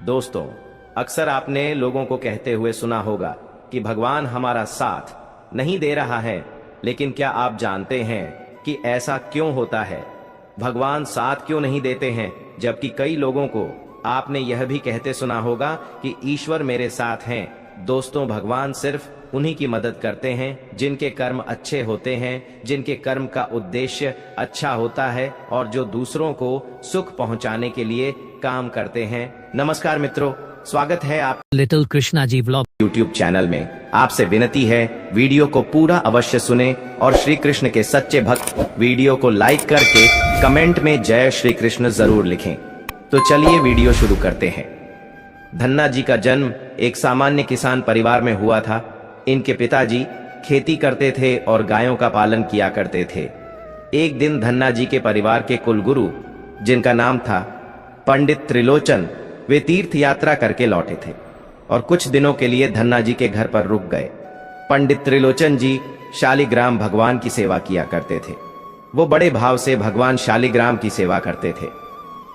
दोस्तों, अक्सर आपने लोगों को कहते हुए सुना होगा कि भगवान हमारा साथ नहीं दे रहा है, लेकिन क्या आप जानते हैं कि ऐसा क्यों होता है? भगवान साथ क्यों नहीं देते हैं? जबकि कई लोगों को आपने यह भी कहते सुना होगा कि ईश्वर मेरे साथ हैं। दोस्तों, भगवान सिर्फ उन्हीं की मदद करते हैं जिनके कर्म अच्छे होते हैं, जिनके कर्म का उद्देश्य अच्छा होता है और जो दूसरों को सुख पहुंचाने के लिए काम करते हैं। नमस्कार मित्रों, स्वागत है आप little Krishna ji vlog YouTube channel में। आपसे विनती है, वीडियो को पूरा अवश्य सुने और श्री कृष्ण के सच्चे भक्त वीडियो को लाइक करके कमेंट में जय श्री कृष्ण जरूर लिखें। तो चलिए वीडियो शुरू करते हैं। धन्ना जी का जन्म एक सामान्य किसान परिवार में हुआ था। इनके पिताजी खेती करते थे और गायों का पालन किया करते थे। एक दिन धन्ना जी के परिवार के कुलगुरु, जिनका नाम था पंडित त्रिलोचन, वे तीर्थ यात्रा करके लौटे थे और कुछ दिनों के लिए धन्ना जी के घर पर रुक गए। पंडित त्रिलोचन जी शालिग्राम भगवान की सेवा किया करते थे। वो बड़े भाव से भगवान शालिग्राम की सेवा करते थे।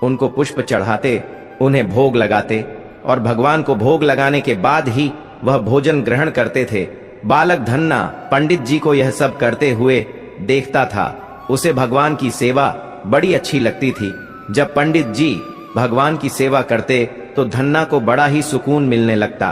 उनको पुष्प चढ़ाते, उन्हें भोग लगाते और भगवान को भोग लगाने के बाद ही वह भोजन ग्रहण करते थे। बालक धन्ना पंडित जी को यह सब करते हुए देखता था। उसे भगवान की सेवा बड़ी अच्छी लगती थी। जब पंडित जी भगवान की सेवा करते तो धन्ना को बड़ा ही सुकून मिलने लगता।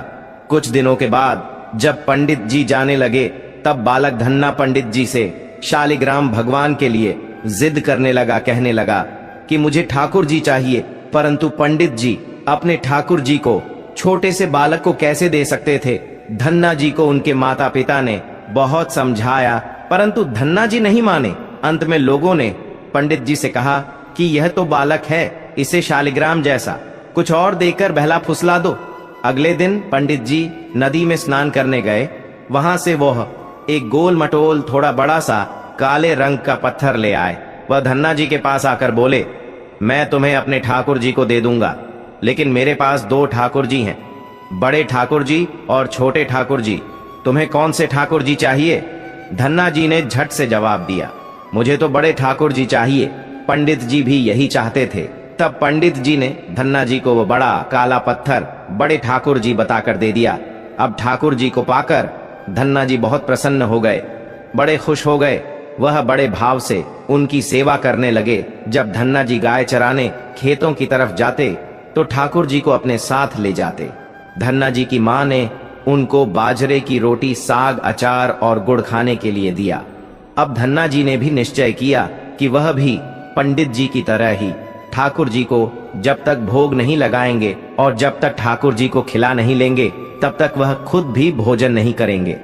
कुछ दिनों के बाद जब पंडित जी जाने लगे, तब बालक धन्ना पंडित जी से शालिग्राम भगवान के लिए जिद करने लगा, कहने लगा कि मुझे ठाकुर जी चाहिए। परंतु पंडित जी अपने ठाकुर जी को छोटे से बालक को कैसे दे सकते थे? धन्ना जी को उनके माता पिता ने बहुत समझाया, परंतु धन्ना जी नहीं माने। अंत में लोगों ने पंडित जी से कहा कि यह तो बालक है, इसे शालिग्राम जैसा कुछ और देकर बहला फुसला दो। अगले दिन पंडित जी नदी में स्नान करने गए। वहां से वह एक गोल मटोल थोड़ा बड़ा सा काले रंग का पत्थर ले आए। वह धन्ना जी के पास आकर बोले, मैं तुम्हें अपने ठाकुर जी को दे दूंगा, लेकिन मेरे पास दो ठाकुर जी हैं, बड़े ठाकुर जी और छोटे ठाकुर जी। तुम्हें कौन से ठाकुर जी चाहिए? धन्ना जी ने झट से जवाब दिया, मुझे तो बड़े ठाकुर जी चाहिए। पंडित जी भी यही चाहते थे। तब पंडित जी ने धन्ना जी को वो बड़ा काला पत्थर बड़े ठाकुर जी बताकर दे दिया। अब ठाकुर जी को पाकर धन्ना जी बहुत प्रसन्न हो गए, बड़े खुश हो गए। वह बड़े भाव से उनकी सेवा करने लगे। जब धन्ना जी गाय चराने खेतों की तरफ जाते तो ठाकुर जी को अपने साथ ले जाते। धन्ना जी की मां ने उनको बाजरे की रोटी, साग, अचार और गुड़ खाने के लिए दिया। अब धन्ना जी ने भी निश्चय किया कि वह भी पंडित जी की तरह ही ठाकुर जी को जब तक भोग नहीं लगाएंगे और जब तक ठाकुर जी को खिला नहीं लेंगे, तब तक वह खुद भी भोजन नहीं करेंगे।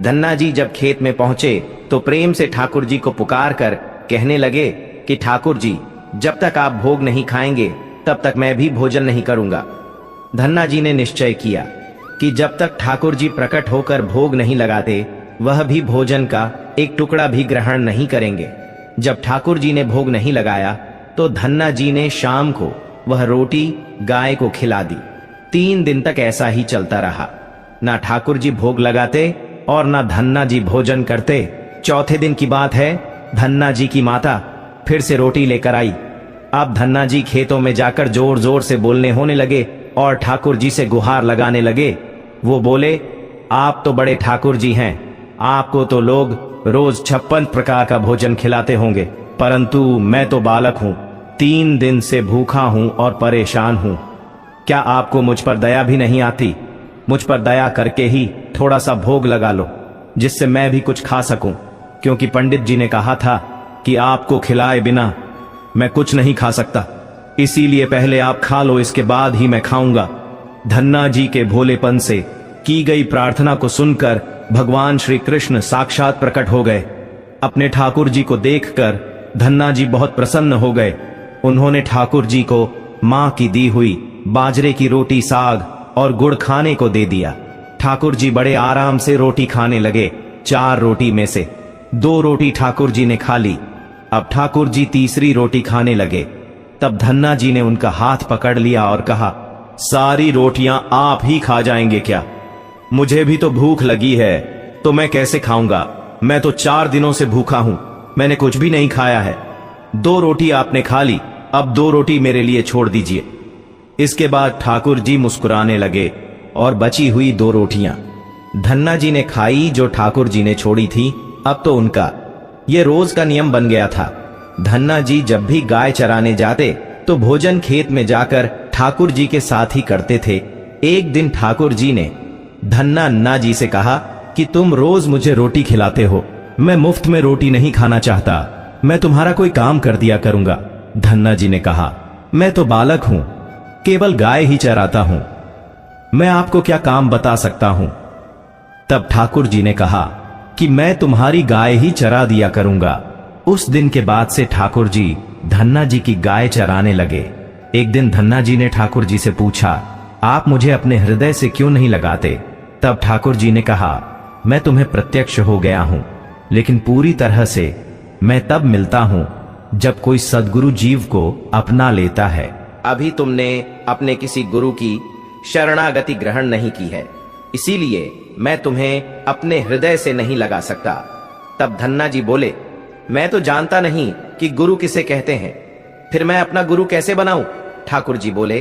धन्ना जी जब खेत में पहुंचे तो प्रेम से ठाकुर जी को पुकार कर कहने लगे कि ठाकुर जी, जब तक आप भोग नहीं खाएंगे तब तक मैं भी भोजन नहीं करूंगा। धन्ना जी ने निश्चय किया कि जब तक ठाकुर जी प्रकट होकर भोग नहीं लगाते, वह भी भोजन का एक टुकड़ा भी ग्रहण नहीं करेंगे। जब ठाकुर जी ने भोग नहीं लगाया तो धन्ना जी ने शाम को वह रोटी गाय को खिला दी। 3 दिन तक ऐसा ही चलता रहा। ना ठाकुर जी भोग लगाते और ना धन्ना जी भोजन करते। चौथे दिन की बात है, धन्ना जी की माता फिर से रोटी लेकर आई। अब धन्ना जी खेतों में जाकर जोर जोर से बोलने होने लगे और ठाकुर जी से गुहार लगाने लगे। वो बोले, आप तो बड़े ठाकुर जी हैं, आपको तो लोग रोज 56 प्रकार का भोजन खिलाते होंगे, परंतु मैं तो बालक हूं, 3 दिन से भूखा हूं और परेशान हूं। क्या आपको मुझ पर दया भी नहीं आती? मुझ पर दया करके ही थोड़ा सा भोग लगा लो, जिससे मैं भी कुछ खा सकूं, क्योंकि पंडित जी ने कहा था कि आपको खिलाए बिना मैं कुछ नहीं खा सकता। इसीलिए पहले आप खा लो, इसके बाद ही मैं खाऊंगा। धन्ना जी के भोलेपन से की गई प्रार्थना को सुनकर भगवान श्री कृष्ण साक्षात प्रकट हो गए। अपने ठाकुर जी को देखकर धन्ना जी बहुत प्रसन्न हो गए। उन्होंने ठाकुर जी को मां की दी हुई बाजरे की रोटी, साग और गुड़ खाने को दे दिया। ठाकुर जी बड़े आराम से रोटी खाने लगे। 4 रोटी में से 2 रोटी ठाकुर जी ने खा ली। अब ठाकुर जी तीसरी रोटी खाने लगे। तब धन्ना जी ने उनका हाथ पकड़ लिया और कहा, सारी रोटियां आप ही खा जाएंगे क्या? मुझे भी तो भूख लगी है, तो मैं कैसे खाऊंगा? मैं तो 4 दिनों से भूखा हूं, मैंने कुछ भी नहीं खाया है। 2 रोटी आपने खा ली, अब 2 रोटी मेरे लिए छोड़ दीजिए। इसके बाद ठाकुर जी मुस्कुराने लगे और बची हुई 2 रोटियां धन्ना जी ने खाई जो ठाकुर जी ने छोड़ी थी। अब तो उनका ये रोज का नियम बन गया था। धन्ना जी जब भी गाय चराने जाते तो भोजन खेत में जाकर ठाकुर जी के साथ ही करते थे। एक दिन ठाकुर जी ने धन्ना जी से कहा कि तुम रोज मुझे रोटी खिलाते हो, मैं मुफ्त में रोटी नहीं खाना चाहता, मैं तुम्हारा कोई काम कर दिया करूंगा। धन्ना जी ने कहा, मैं तो बालक हूं, केवल गाय ही चराता हूं, मैं आपको क्या काम बता सकता हूं। तब ठाकुर जी ने कहा कि मैं तुम्हारी गाय ही चरा दिया करूंगा। उस दिन के बाद से ठाकुर जी धन्ना जी की गाय चराने लगे। एक दिन धन्ना जी ने ठाकुर जी से पूछा, आप मुझे अपने हृदय से क्यों नहीं लगाते? तब ठाकुर जी ने कहा, मैं तुम्हें प्रत्यक्ष हो गया हूं, लेकिन पूरी तरह से मैं तब मिलता हूं जब कोई सद्गुरु जीव को अपना लेता है। अभी तुमने अपने किसी गुरु की शरणागति ग्रहण नहीं की है, इसीलिए मैं तुम्हें अपने हृदय से नहीं लगा सकता। तब धन्ना जी बोले, मैं तो जानता नहीं कि गुरु किसे कहते हैं, फिर मैं अपना गुरु कैसे बनाऊं? ठाकुर जी बोले,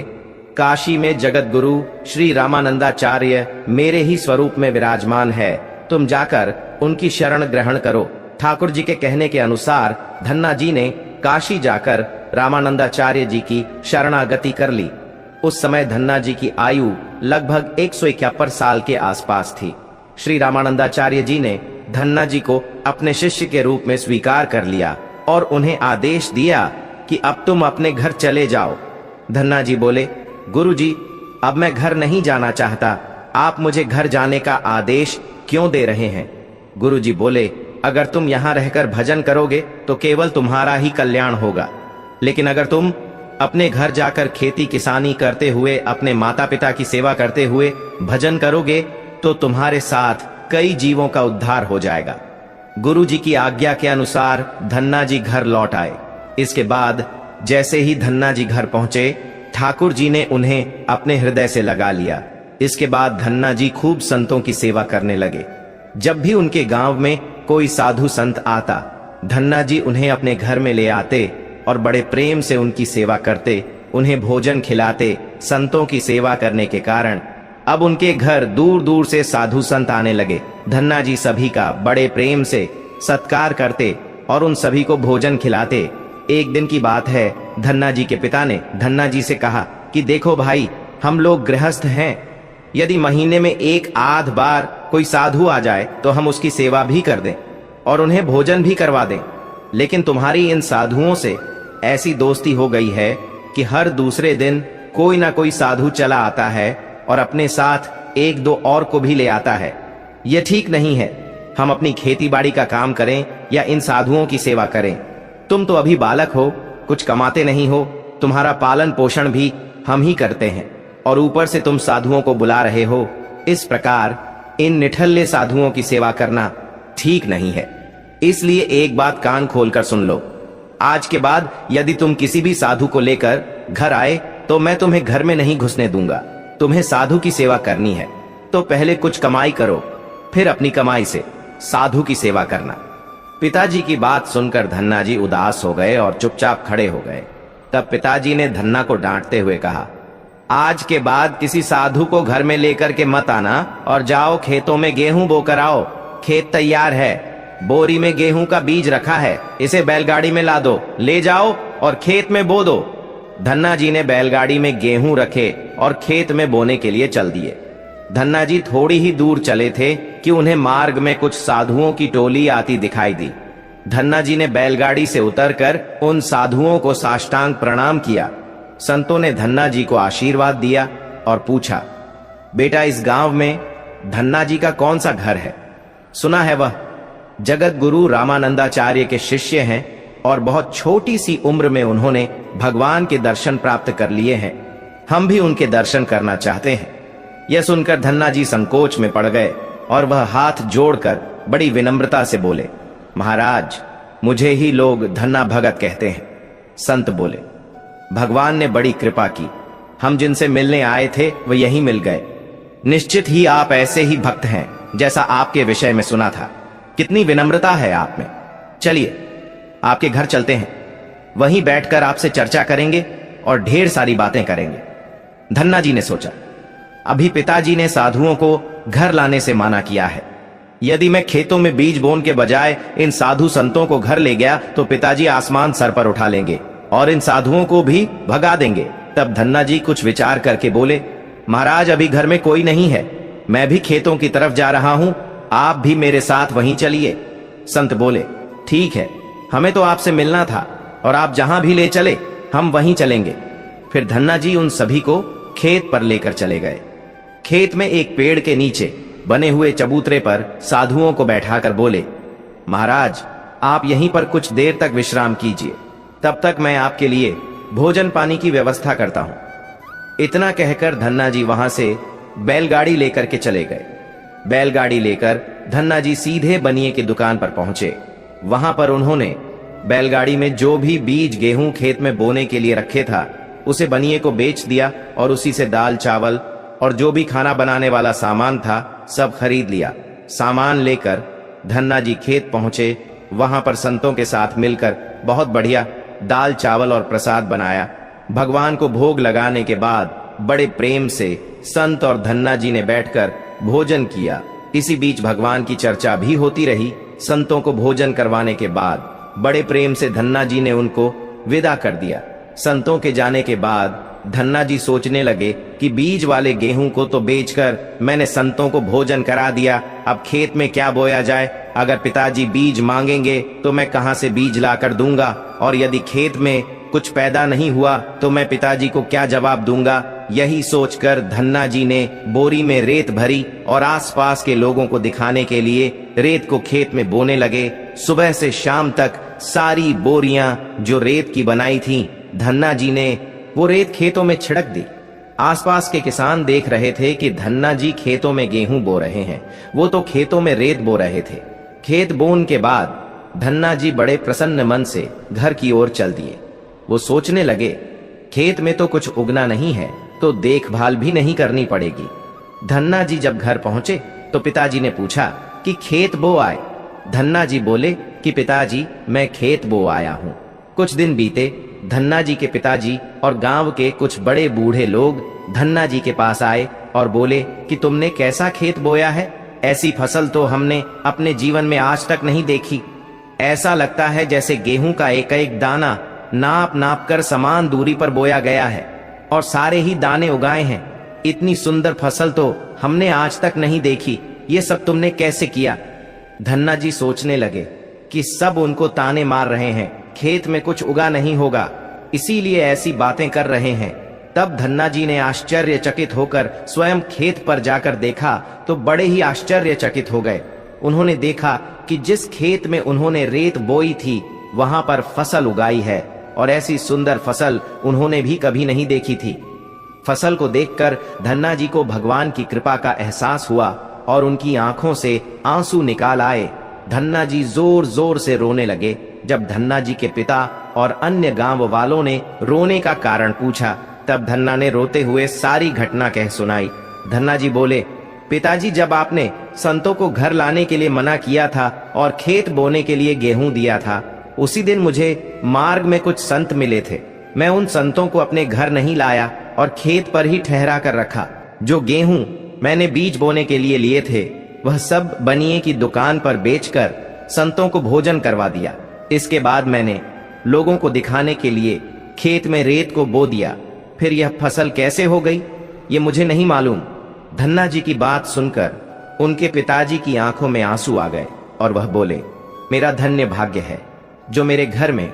काशी में जगत गुरु श्री रामानंदाचार्य मेरे ही स्वरूप में विराजमान है, तुम जाकर उनकी शरण ग्रहण करो। ठाकुर जी के कहने के अनुसार धन्ना जी ने काशी जाकर रामानंदाचार्य जी की शरणागति कर ली। उस समय धन्ना जी की आयु लगभग 151 साल के आसपास थी। श्री रामानंदाचार्य जी ने धन्ना जी को अपने शिष्य के रूप में स्वीकार कर लिया और उन्हें आदेश दिया कि अब तुम अपने घर चले जाओ। धन्ना जी बोले, गुरु जी, अब मैं घर नहीं जाना चाहता, आप मुझे घर जाने का आदेश क्यों दे रहे हैं? गुरु जी बोले, अगर तुम यहाँ रहकर भजन करोगे तो केवल तुम्हारा ही कल्याण होगा, लेकिन अगर तुम अपने घर जाकर खेती किसानी करते हुए, अपने माता पिता की सेवा करते हुए भजन करोगे तो तुम्हारे साथ कई जीवों का उद्धार हो जाएगा। गुरु जी की आज्ञा के अनुसार धन्ना जी घर लौट आए। इसके बाद जैसे ही धन्ना जी घर पहुंचे, ठाकुर जी ने उन्हें अपने हृदय से लगा लिया। इसके बाद धन्ना जी खूब संतों की सेवा करने लगे। जब भी उनके गांव में कोई साधु संत आता, धन्ना जी उन्हें अपने घर में ले आते और बड़े प्रेम से उनकी सेवा करते, उन्हें भोजन खिलाते। संतों की सेवा करने के कारण अब उनके घर दूर दूर से साधु संत आने लगे। धन्ना जी सभी का बड़े प्रेम से सत्कार करते और उन सभी को भोजन खिलाते। एक दिन की बात है, धन्ना जी के पिता ने धन्ना जी से कहा कि देखो भाई, हम लोग गृहस्थ हैं, यदि महीने में 1 आध बार कोई साधु आ जाए तो हम उसकी सेवा भी कर दें और उन्हें भोजन भी करवा दें, लेकिन तुम्हारी इन साधुओं से ऐसी दोस्ती हो गई है कि हर दूसरे दिन कोई ना कोई साधु चला आता है और अपने साथ 1-2 और को भी ले आता है। यह ठीक नहीं है, हम अपनी खेती बाड़ी का काम करें या इन साधुओं की सेवा करें। तुम तो अभी बालक हो, कुछ कमाते नहीं हो, तुम्हारा पालन पोषण भी हम ही करते हैं और ऊपर से तुम साधुओं को बुला रहे हो। इस प्रकार इन निठल्ले साधुओं की सेवा करना ठीक नहीं है। इसलिए एक बात कान खोलकर सुन लो, आज के बाद यदि तुम किसी भी साधु को लेकर घर आए तो मैं तुम्हें घर में नहीं घुसने दूंगा। तुम्हें साधु की सेवा करनी है तो पहले कुछ कमाई करो, फिर अपनी कमाई से साधु की सेवा करना। पिताजी की बात सुनकर धन्ना जी उदास हो गए और चुपचाप खड़े हो गए। तब पिताजी ने धन्ना को डांटते हुए कहा, आज के बाद किसी साधु को घर में लेकर के मत आना और जाओ खेतों में गेहूं बोकर आओ। खेत तैयार है, बोरी में गेहूं का बीज रखा है, इसे बैलगाड़ी में ला दो, ले जाओ और खेत में बो दो। धन्ना जी ने बैलगाड़ी में गेहूं रखे और खेत में बोने के लिए चल दिए। धन्ना जी थोड़ी ही दूर चले थे कि उन्हें मार्ग में कुछ साधुओं की टोली आती दिखाई दी। धन्ना जी ने बैलगाड़ी से उतरकर उन साधुओं को साष्टांग प्रणाम किया। संतों ने धन्ना जी को आशीर्वाद दिया और पूछा, बेटा, इस गांव में धन्ना जी का कौन सा घर है? सुना है वह जगत गुरु रामानंदाचार्य के शिष्य हैं और बहुत छोटी सी उम्र में उन्होंने भगवान के दर्शन प्राप्त कर लिए हैं। हम भी उनके दर्शन करना चाहते हैं। यह सुनकर धन्ना जी संकोच में पड़ गए और वह हाथ जोड़कर बड़ी विनम्रता से बोले, महाराज, मुझे ही लोग धन्ना भगत कहते हैं। संत बोले, भगवान ने बड़ी कृपा की, हम जिनसे मिलने आए थे वह यहीं मिल गए। निश्चित ही आप ऐसे ही भक्त हैं जैसा आपके विषय में सुना था। कितनी विनम्रता है आप में। चलिए आपके घर चलते हैं, वहीं बैठकर आपसे चर्चा करेंगे और ढेर सारी बातें करेंगे। धन्ना जी ने सोचा, अभी पिताजी ने साधुओं को घर लाने से मना किया है। यदि मैं खेतों में बीज बोने के बजाय इन साधु संतों को घर ले गया तो पिताजी आसमान सर पर उठा लेंगे और इन साधुओं को भी भगा देंगे। तब धन्ना जी कुछ विचार करके बोले, महाराज अभी घर में कोई नहीं है, मैं भी खेतों की तरफ जा रहा हूं, आप भी मेरे साथ वहीं चलिए। संत बोले, ठीक है, हमें तो आपसे मिलना था और आप जहां भी ले चले हम वहीं चलेंगे। फिर धन्ना जी उन सभी को खेत पर लेकर चले गए। खेत में एक पेड़ के नीचे बने हुए चबूतरे पर साधुओं को बैठाकर बोले, महाराज आप यहीं पर कुछ देर तक विश्राम कीजिए, तब तक मैं आपके लिए भोजन पानी की व्यवस्था करता हूं। इतना कहकर धन्ना जी वहां से बैलगाड़ी लेकर के चले गए। बैलगाड़ी लेकर धन्ना जी सीधे बनिए की दुकान पर पहुंचे। वहां पर उन्होंने बैलगाड़ी में जो भी बीज गेहूं खेत में बोने के लिए रखे था उसे बनिए को बेच दिया और उसी से दाल चावल और जो भी खाना बनाने वाला सामान था सब खरीद लिया। सामान लेकर धन्ना जी खेत पहुंचे। वहां पर संतों के साथ मिलकर बहुत बढ़िया दाल चावल और प्रसाद बनाया। भगवान को भोग लगाने के बाद बड़े प्रेम से संत और धन्ना जी ने बैठकर भोजन किया। इसी बीच भगवान की चर्चा भी होती रही। संतों को भोजन करवाने के बाद बड़े प्रेम से धन्ना जी ने उनको विदा कर दिया। संतों के जाने के बाद धन्ना जी सोचने लगे कि बीज वाले गेहूं को तो बेचकर मैंने संतों को भोजन करा दिया, अब खेत में क्या बोया जाए। अगर पिताजी बीज मांगेंगे तो मैं कहां से बीज लाकर दूंगा, और यदि खेत में कुछ पैदा नहीं हुआ तो मैं पिताजी को क्या जवाब दूंगा। यही सोचकर धन्ना जी ने बोरी में रेत भरी और आसपास के लोगों को दिखाने के लिए रेत को खेत में बोने लगे। सुबह से शाम तक सारी बोरियां जो रेत की बनाई थीं, धन्ना जी ने वो रेत खेतों में छिड़क दी। आसपास के किसान देख रहे थे कि धन्ना जी खेतों में गेहूं बो रहे हैं, वो तो खेतों में रेत बो रहे थे। खेत बोने के बाद धन्ना जी बड़े प्रसन्न मन से घर की ओर चल दिए। वो सोचने लगे, खेत में तो कुछ उगना नहीं है तो देखभाल भी नहीं करनी पड़ेगी। धन्ना जी जब घर पहुंचे तो पिताजी ने पूछा कि खेत बो आए। धन्ना जी बोले कि पिताजी मैं खेत बो आया हूं। कुछ दिन बीते। धन्ना जी के पिताजी और गांव के कुछ बड़े बूढ़े लोग धन्ना जी के पास आए और बोले कि तुमने कैसा खेत बोया है, ऐसी फसल तो हमने अपने जीवन में आज तक नहीं देखी। ऐसा लगता है जैसे गेहूं का एक एक दाना नाप नाप कर समान दूरी पर बोया गया है और सारे ही दाने उगाए हैं। इतनी सुंदर फसल तो हमने आज तक नहीं देखी, ये सब तुमने कैसे किया। धन्ना जी सोचने लगे कि सब उनको ताने मार रहे हैं, खेत में कुछ उगा नहीं होगा, इसीलिए ऐसी बातें कर रहे हैं। तब धन्ना जी ने आश्चर्यचकित होकर स्वयं खेत पर जाकर देखा तो बड़े ही आश्चर्यचकित हो गए। उन्होंने देखा कि जिस खेत में उन्होंने रेत बोई थी वहां पर फसल उगाई है और ऐसी सुंदर फसल उन्होंने भी कभी नहीं देखी थी। फसल को देखकर धन्ना जी को भगवान की कृपा का एहसास हुआ और उनकी आंखों से आंसू निकाल आए। धन्ना जी जोर जोर से रोने लगे। जब धन्ना जी के पिता और अन्य गांव वालों ने रोने का कारण पूछा तब धन्ना ने रोते हुए सारी घटना कह सुनाई। धन्ना जी बोले, पिताजी जब आपने संतों को घर लाने के लिए मना किया था और खेत बोने के लिए गेहूं दिया था, उसी दिन मुझे मार्ग में कुछ संत मिले थे। मैं उन संतों को अपने घर नहीं लाया और खेत पर ही ठहरा कर रखा। जो गेहूं मैंने बीज बोने के लिए लिए थे वह सब बनिए की दुकान पर बेचकर संतों को भोजन करवा दिया। इसके बाद मैंने लोगों को दिखाने के लिए खेत में रेत को बो दिया। फिर यह फसल कैसे हो गई ये मुझे नहीं मालूम। धन्ना जी की बात सुनकर उनके पिताजी की आंखों में आंसू आ गए और वह बोले, मेरा धन्य भाग्य है जो मेरे घर में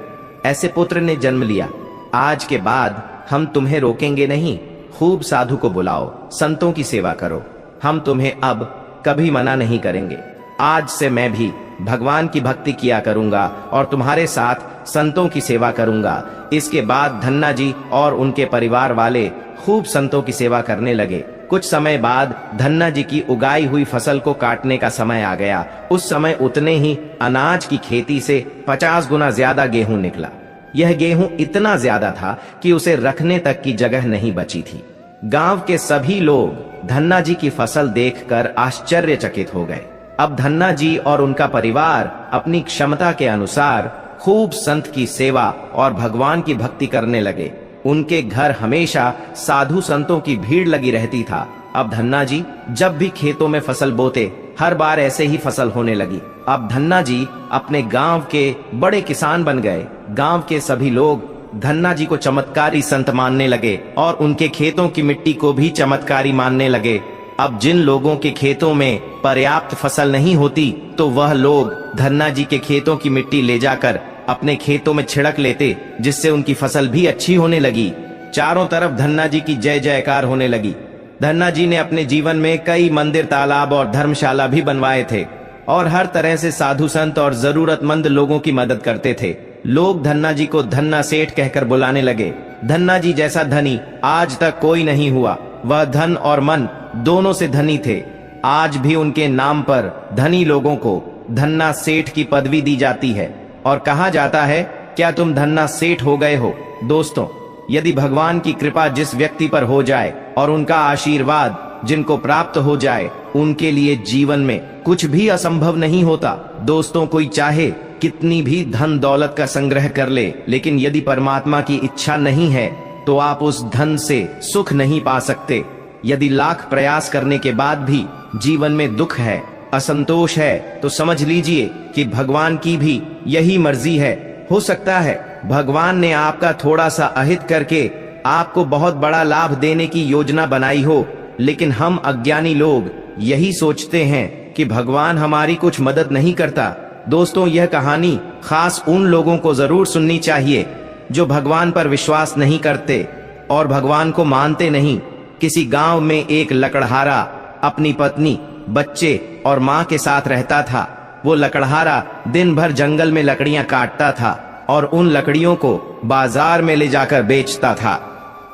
ऐसे पुत्र ने जन्म लिया। आज के बाद हम तुम्हें रोकेंगे नहीं, खूब साधु को बुलाओ, संतों की सेवा करो, हम तुम्हें अब कभी मना नहीं करेंगे। आज से मैं भी भगवान की भक्ति किया करूंगा और तुम्हारे साथ संतों की सेवा करूंगा। इसके बाद धन्ना जी और उनके परिवार वाले खूब संतों की सेवा करने लगे। कुछ समय बाद धन्ना जी की उगाई हुई फसल को काटने का समय आ गया। उस समय उतने ही अनाज की खेती से 50 गुना ज्यादा गेहूं निकला। यह गेहूं इतना ज्यादा था कि उसे रखने तक की जगह नहीं बची थी। गांव के सभी लोग धन्ना जी की फसल देखकर आश्चर्यचकित हो गए। अब धन्ना जी और उनका परिवार अपनी क्षमता के अनुसार खूब संत की सेवा और भगवान की भक्ति करने लगे। उनके घर हमेशा साधु संतों की भीड़ लगी रहती था। अब धन्ना जी जब भी खेतों में फसल बोते, हर बार ऐसे ही फसल होने लगी। अब धन्ना जी अपने गांव के बड़े किसान बन गए। गांव के सभी लोग धन्ना जी को चमत्कारी संत मानने लगे और उनके खेतों की मिट्टी को भी चमत्कारी मानने लगे। अब जिन लोगों के खेतों में पर्याप्त फसल नहीं होती, तो वह लोग धन्ना जी के खेतों की मिट्टी ले जाकर अपने खेतों में छिड़क लेते, जिससे उनकी फसल भी अच्छी होने लगी। चारों तरफ धन्ना जी की जय जयकार होने लगी। धन्ना जी ने अपने जीवन में कई मंदिर, तालाब और धर्मशाला भी बनवाए थे और हर तरह से साधु संत और जरूरतमंद लोगों की मदद करते थे। लोग धन्ना जी को धन्ना सेठ कहकर बुलाने लगे। धन्ना जी जैसा धनी आज तक कोई नहीं हुआ। वह धन और मन दोनों से धनी थे। आज भी उनके नाम पर धनी लोगों को धन्ना सेठ की पदवी दी जाती है और कहा जाता है, क्या तुम धन्ना सेठ हो गए हो? दोस्तों, यदि भगवान की कृपा जिस व्यक्ति पर हो जाए और उनका आशीर्वाद जिनको प्राप्त हो जाए, उनके लिए जीवन में कुछ भी असंभव नहीं होता। दोस्तों, कोई चाहे कितनी भी धन दौलत का संग्रह कर ले, लेकिन यदि परमात्मा की इच्छा नहीं है तो आप उस धन से सुख नहीं पा सकते। यदि लाख प्रयास करने के बाद भी जीवन में दुख है, असंतोष है, तो समझ लीजिए कि भगवान की भी यही मर्जी है। हो सकता है भगवान ने आपका थोड़ा सा अहित करके आपको बहुत बड़ा लाभ देने की योजना बनाई हो, लेकिन हम अज्ञानी लोग यही सोचते हैं कि भगवान हमारी कुछ मदद नहीं करता। दोस्तों, यह कहानी खास उन लोगों को जरूर सुननी चाहिए जो भगवान पर विश्वास नहीं करते और भगवान को मानते नहीं। किसी गांव में एक लकड़हारा अपनी पत्नी, बच्चे और माँ के साथ रहता था। वो लकड़हारा दिन भर जंगल में लकड़ियां काटता था और उन लकड़ियों को बाजार में ले जाकर बेचता था।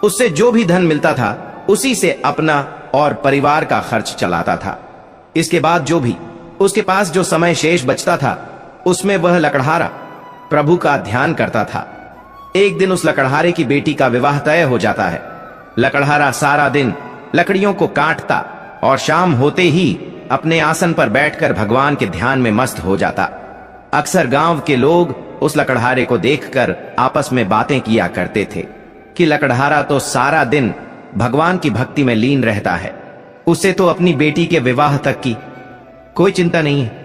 उससे जो भी धन मिलता था उसी से अपना और परिवार का खर्च चलाता था। इसके बाद जो भी उसके पास जो समय शेष बचता था, उसमें वह लकड़हारा प्रभु का ध्यान करता था। एक दिन उस लकड़हारे की बेटी का विवाह तय हो जाता है। लकड़हारा सारा दिन लकड़ियों को काटता और शाम होते ही अपने आसन पर बैठकर भगवान के ध्यान में मस्त हो जाता। अक्सर गांव के लोग उस लकड़हारे को देखकर आपस में बातें किया करते थे कि लकड़हारा तो सारा दिन भगवान की भक्ति में लीन रहता है, उसे तो अपनी बेटी के विवाह तक की कोई चिंता नहीं है।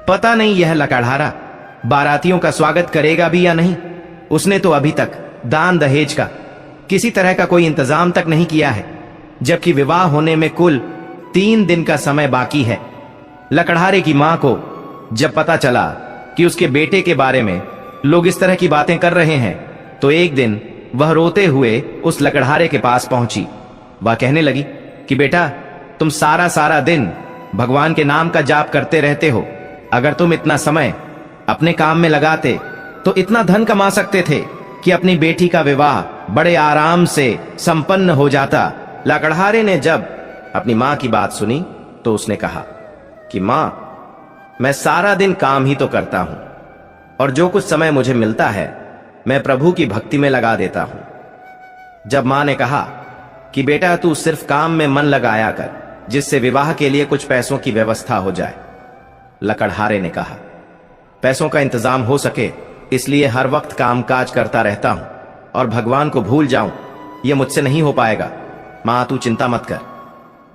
पता नहीं यह लकड़हारा बारातियों का स्वागत करेगा भी या नहीं। उसने तो अभी तक दान दहेज का किसी तरह का कोई इंतजाम तक नहीं किया है, जबकि विवाह होने में कुल 3 दिन का समय बाकी है। लकड़हारे की मां को जब पता चला कि उसके बेटे के बारे में लोग इस तरह की बातें कर रहे हैं, तो एक दिन वह रोते हुए उस लकड़हारे के पास पहुंची। वह कहने लगी कि बेटा, तुम सारा दिन भगवान के नाम का जाप करते रहते हो। अगर तुम इतना समय अपने काम में लगाते तो इतना धन कमा सकते थे कि अपनी बेटी का विवाह बड़े आराम से संपन्न हो जाता। लकड़हारे ने जब अपनी मां की बात सुनी तो उसने कहा कि मां, मैं सारा दिन काम ही तो करता हूं और जो कुछ समय मुझे मिलता है मैं प्रभु की भक्ति में लगा देता हूं। जब मां ने कहा कि बेटा, तू सिर्फ काम में मन लगाया कर, जिससे विवाह के लिए कुछ पैसों की व्यवस्था हो जाए। लकड़हारे ने कहा, पैसों का इंतजाम हो सके इसलिए हर वक्त कामकाज करता रहता हूं और भगवान को भूल जाऊं, यह मुझसे नहीं हो पाएगा। मां, तू चिंता मत कर,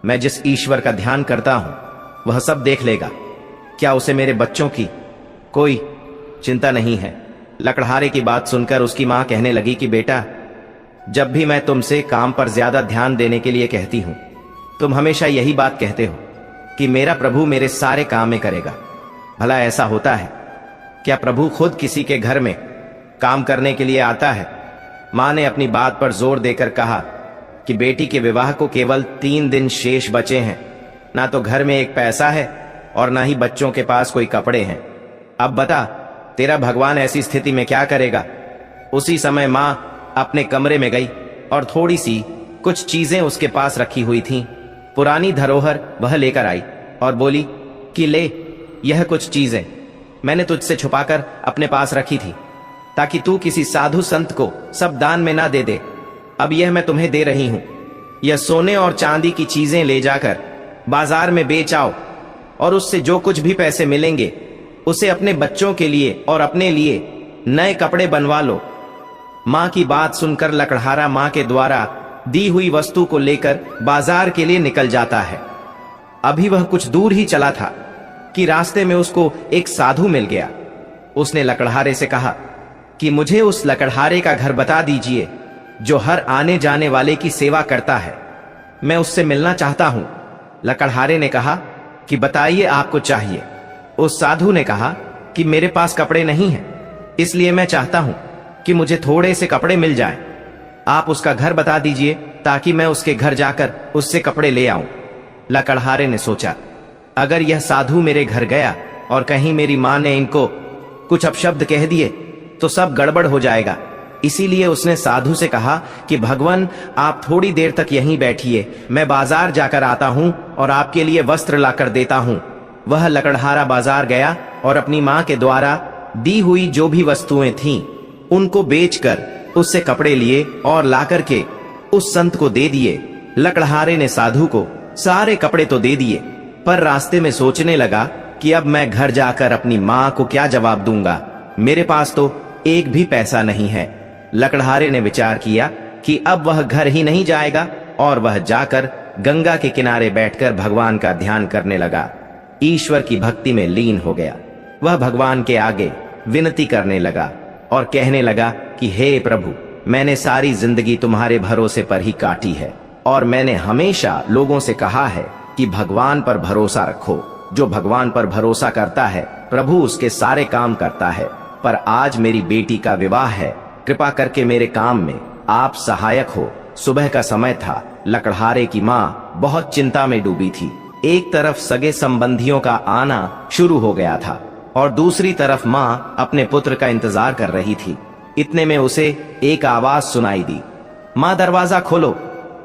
मैं जिस ईश्वर का ध्यान करता हूं वह सब देख लेगा। क्या उसे मेरे बच्चों की कोई चिंता नहीं है? लकड़हारे की बात सुनकर उसकी मां कहने लगी कि बेटा, जब भी मैं तुमसे काम पर ज्यादा ध्यान देने के लिए कहती हूं, तुम हमेशा यही बात कहते हो कि मेरा प्रभु मेरे सारे काम में करेगा। भला ऐसा होता है क्या? प्रभु खुद किसी के घर में काम करने के लिए आता है? मां ने अपनी बात पर जोर देकर कहा कि बेटी के विवाह को केवल 3 दिन शेष बचे हैं। ना तो घर में एक पैसा है और ना ही बच्चों के पास कोई कपड़े हैं। अब बता, तेरा भगवान ऐसी स्थिति में क्या करेगा? उसी समय मां अपने कमरे में गई और थोड़ी सी कुछ चीजें उसके पास रखी हुई थीं। पुरानी धरोहर वह लेकर आई और बोली कि ले, यह कुछ चीजें मैंने तुझसे छुपाकर अपने पास रखी थी ताकि तू किसी साधु संत को सब दान में ना दे दे। अब यह मैं तुम्हें दे रही हूं। यह सोने और चांदी की चीजें ले जाकर बाजार में बेच आओ और उससे जो कुछ भी पैसे मिलेंगे उसे अपने बच्चों के लिए और अपने लिए नए कपड़े बनवा लो। माँ की बात सुनकर लकड़हारा माँ के द्वारा दी हुई वस्तु को लेकर बाजार के लिए निकल जाता है। अभी वह कुछ दूर ही चला था कि रास्ते में उसको एक साधु मिल गया। उसने लकड़हारे से कहा कि मुझे उस लकड़हारे का घर बता दीजिए जो हर आने जाने वाले की सेवा करता है, मैं उससे मिलना चाहता हूं। लकड़हारे ने कहा कि बताइए आपको चाहिए। उस साधु ने कहा कि मेरे पास कपड़े नहीं हैं, इसलिए मैं चाहता हूं कि मुझे थोड़े से कपड़े मिल जाएं। आप उसका घर बता दीजिए ताकि मैं उसके घर जाकर उससे कपड़े ले आऊं। लकड़हारे ने सोचा, अगर यह साधु मेरे घर गया और कहीं मेरी मां ने इनको कुछ अपशब्द कह दिए तो सब गड़बड़ हो जाएगा। इसीलिए उसने साधु से कहा कि भगवान, आप थोड़ी देर तक यहीं बैठिए, मैं बाजार जाकर आता हूं और आपके लिए वस्त्र लाकर देता हूं। वह लकड़हारा बाजार गया और अपनी मां के द्वारा दी हुई जो भी वस्तुएं थीं उनको बेचकर उससे कपड़े लिए और लाकर के उस संत को दे दिए। लकड़हारे ने साधु को सारे कपड़े तो दे दिए, पर रास्ते में सोचने लगा कि अब मैं घर जाकर अपनी मां को क्या जवाब दूंगा, मेरे पास तो एक भी पैसा नहीं है। लकड़हारे ने विचार किया कि अब वह घर ही नहीं जाएगा और वह जाकर गंगा के किनारे बैठकर भगवान का ध्यान करने लगा। ईश्वर की भक्ति में लीन हो गया। वह भगवान के आगे विनती करने लगा और कहने लगा कि हे प्रभु, मैंने सारी जिंदगी तुम्हारे भरोसे पर ही काटी है और मैंने हमेशा लोगों से कहा है कि भगवान पर भरोसा रखो। जो भगवान पर भरोसा करता है प्रभु उसके सारे काम करता है। पर आज मेरी बेटी का विवाह है, कृपा करके मेरे काम में आप सहायक हो। सुबह का समय था। लकड़हारे की मां बहुत चिंता में डूबी थी। एक तरफ सगे संबंधियों का आना शुरू हो गया था और दूसरी तरफ मां अपने पुत्र का इंतजार कर रही थी। इतने में उसे एक आवाज सुनाई दी, मां दरवाजा खोलो।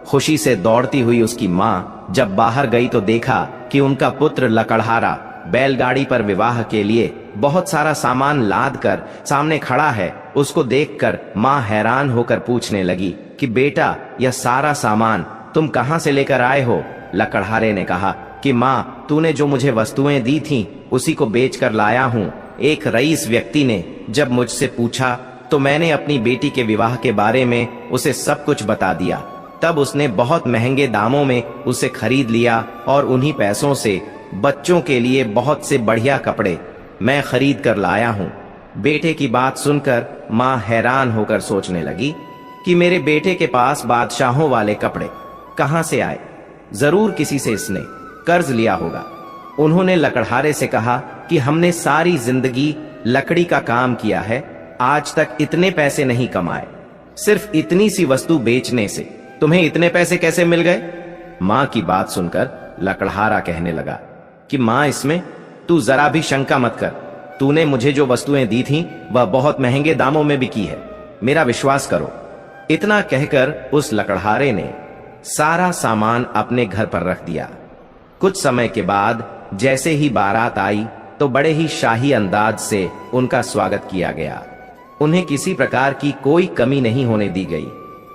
खुशी से दौड़ती हुई उसकी मां जब बाहर गई तो देखा कि उनका पुत्र लकड़हारा बैलगाड़ी पर विवाह के लिए बहुत सारा सामान लाद कर सामने खड़ा है। उसको देखकर मां हैरान होकर पूछने लगी कि बेटा, यह सारा सामान तुम कहां से लेकर आए हो? लकड़हारे ने कहा कि मां, तूने जो मुझे वस्तुएं दी थीं उसी को बेचकर लाया हूं। एक रईस व्यक्ति ने जब मुझसे पूछा तो मैंने अपनी बेटी के विवाह के बारे में उसे सब कुछ बता दिया। तब उसने बहुत महंगे दामों में उसे खरीद लिया और उन्हीं पैसों से बच्चों के लिए बहुत से बढ़िया कपड़े मैं खरीद कर लाया हूं। बेटे की बात सुनकर मां हैरान होकर सोचने लगी कि मेरे बेटे के पास बादशाहों वाले कपड़े कहां से आए? जरूर किसी से इसने कर्ज लिया होगा। उन्होंने लकड़हारे से कहा कि हमने सारी जिंदगी लकड़ी का काम किया है, आज तक इतने पैसे नहीं कमाए। सिर्फ इतनी सी वस्तु बेचने से तुम्हें इतने पैसे कैसे मिल गए? मां की बात सुनकर लकड़हारा कहने लगा कि मां, इसमें तू जरा भी शंका मत कर। तूने मुझे जो वस्तुएं दी थीं वह बहुत महंगे दामों में बिकी है, मेरा विश्वास करो। इतना कहकर उस लकड़हारे ने सारा सामान अपने घर पर रख दिया। कुछ समय के बाद जैसे ही बारात आई तो बड़े ही शाही अंदाज से उनका स्वागत किया गया। उन्हें किसी प्रकार की कोई कमी नहीं होने दी गई।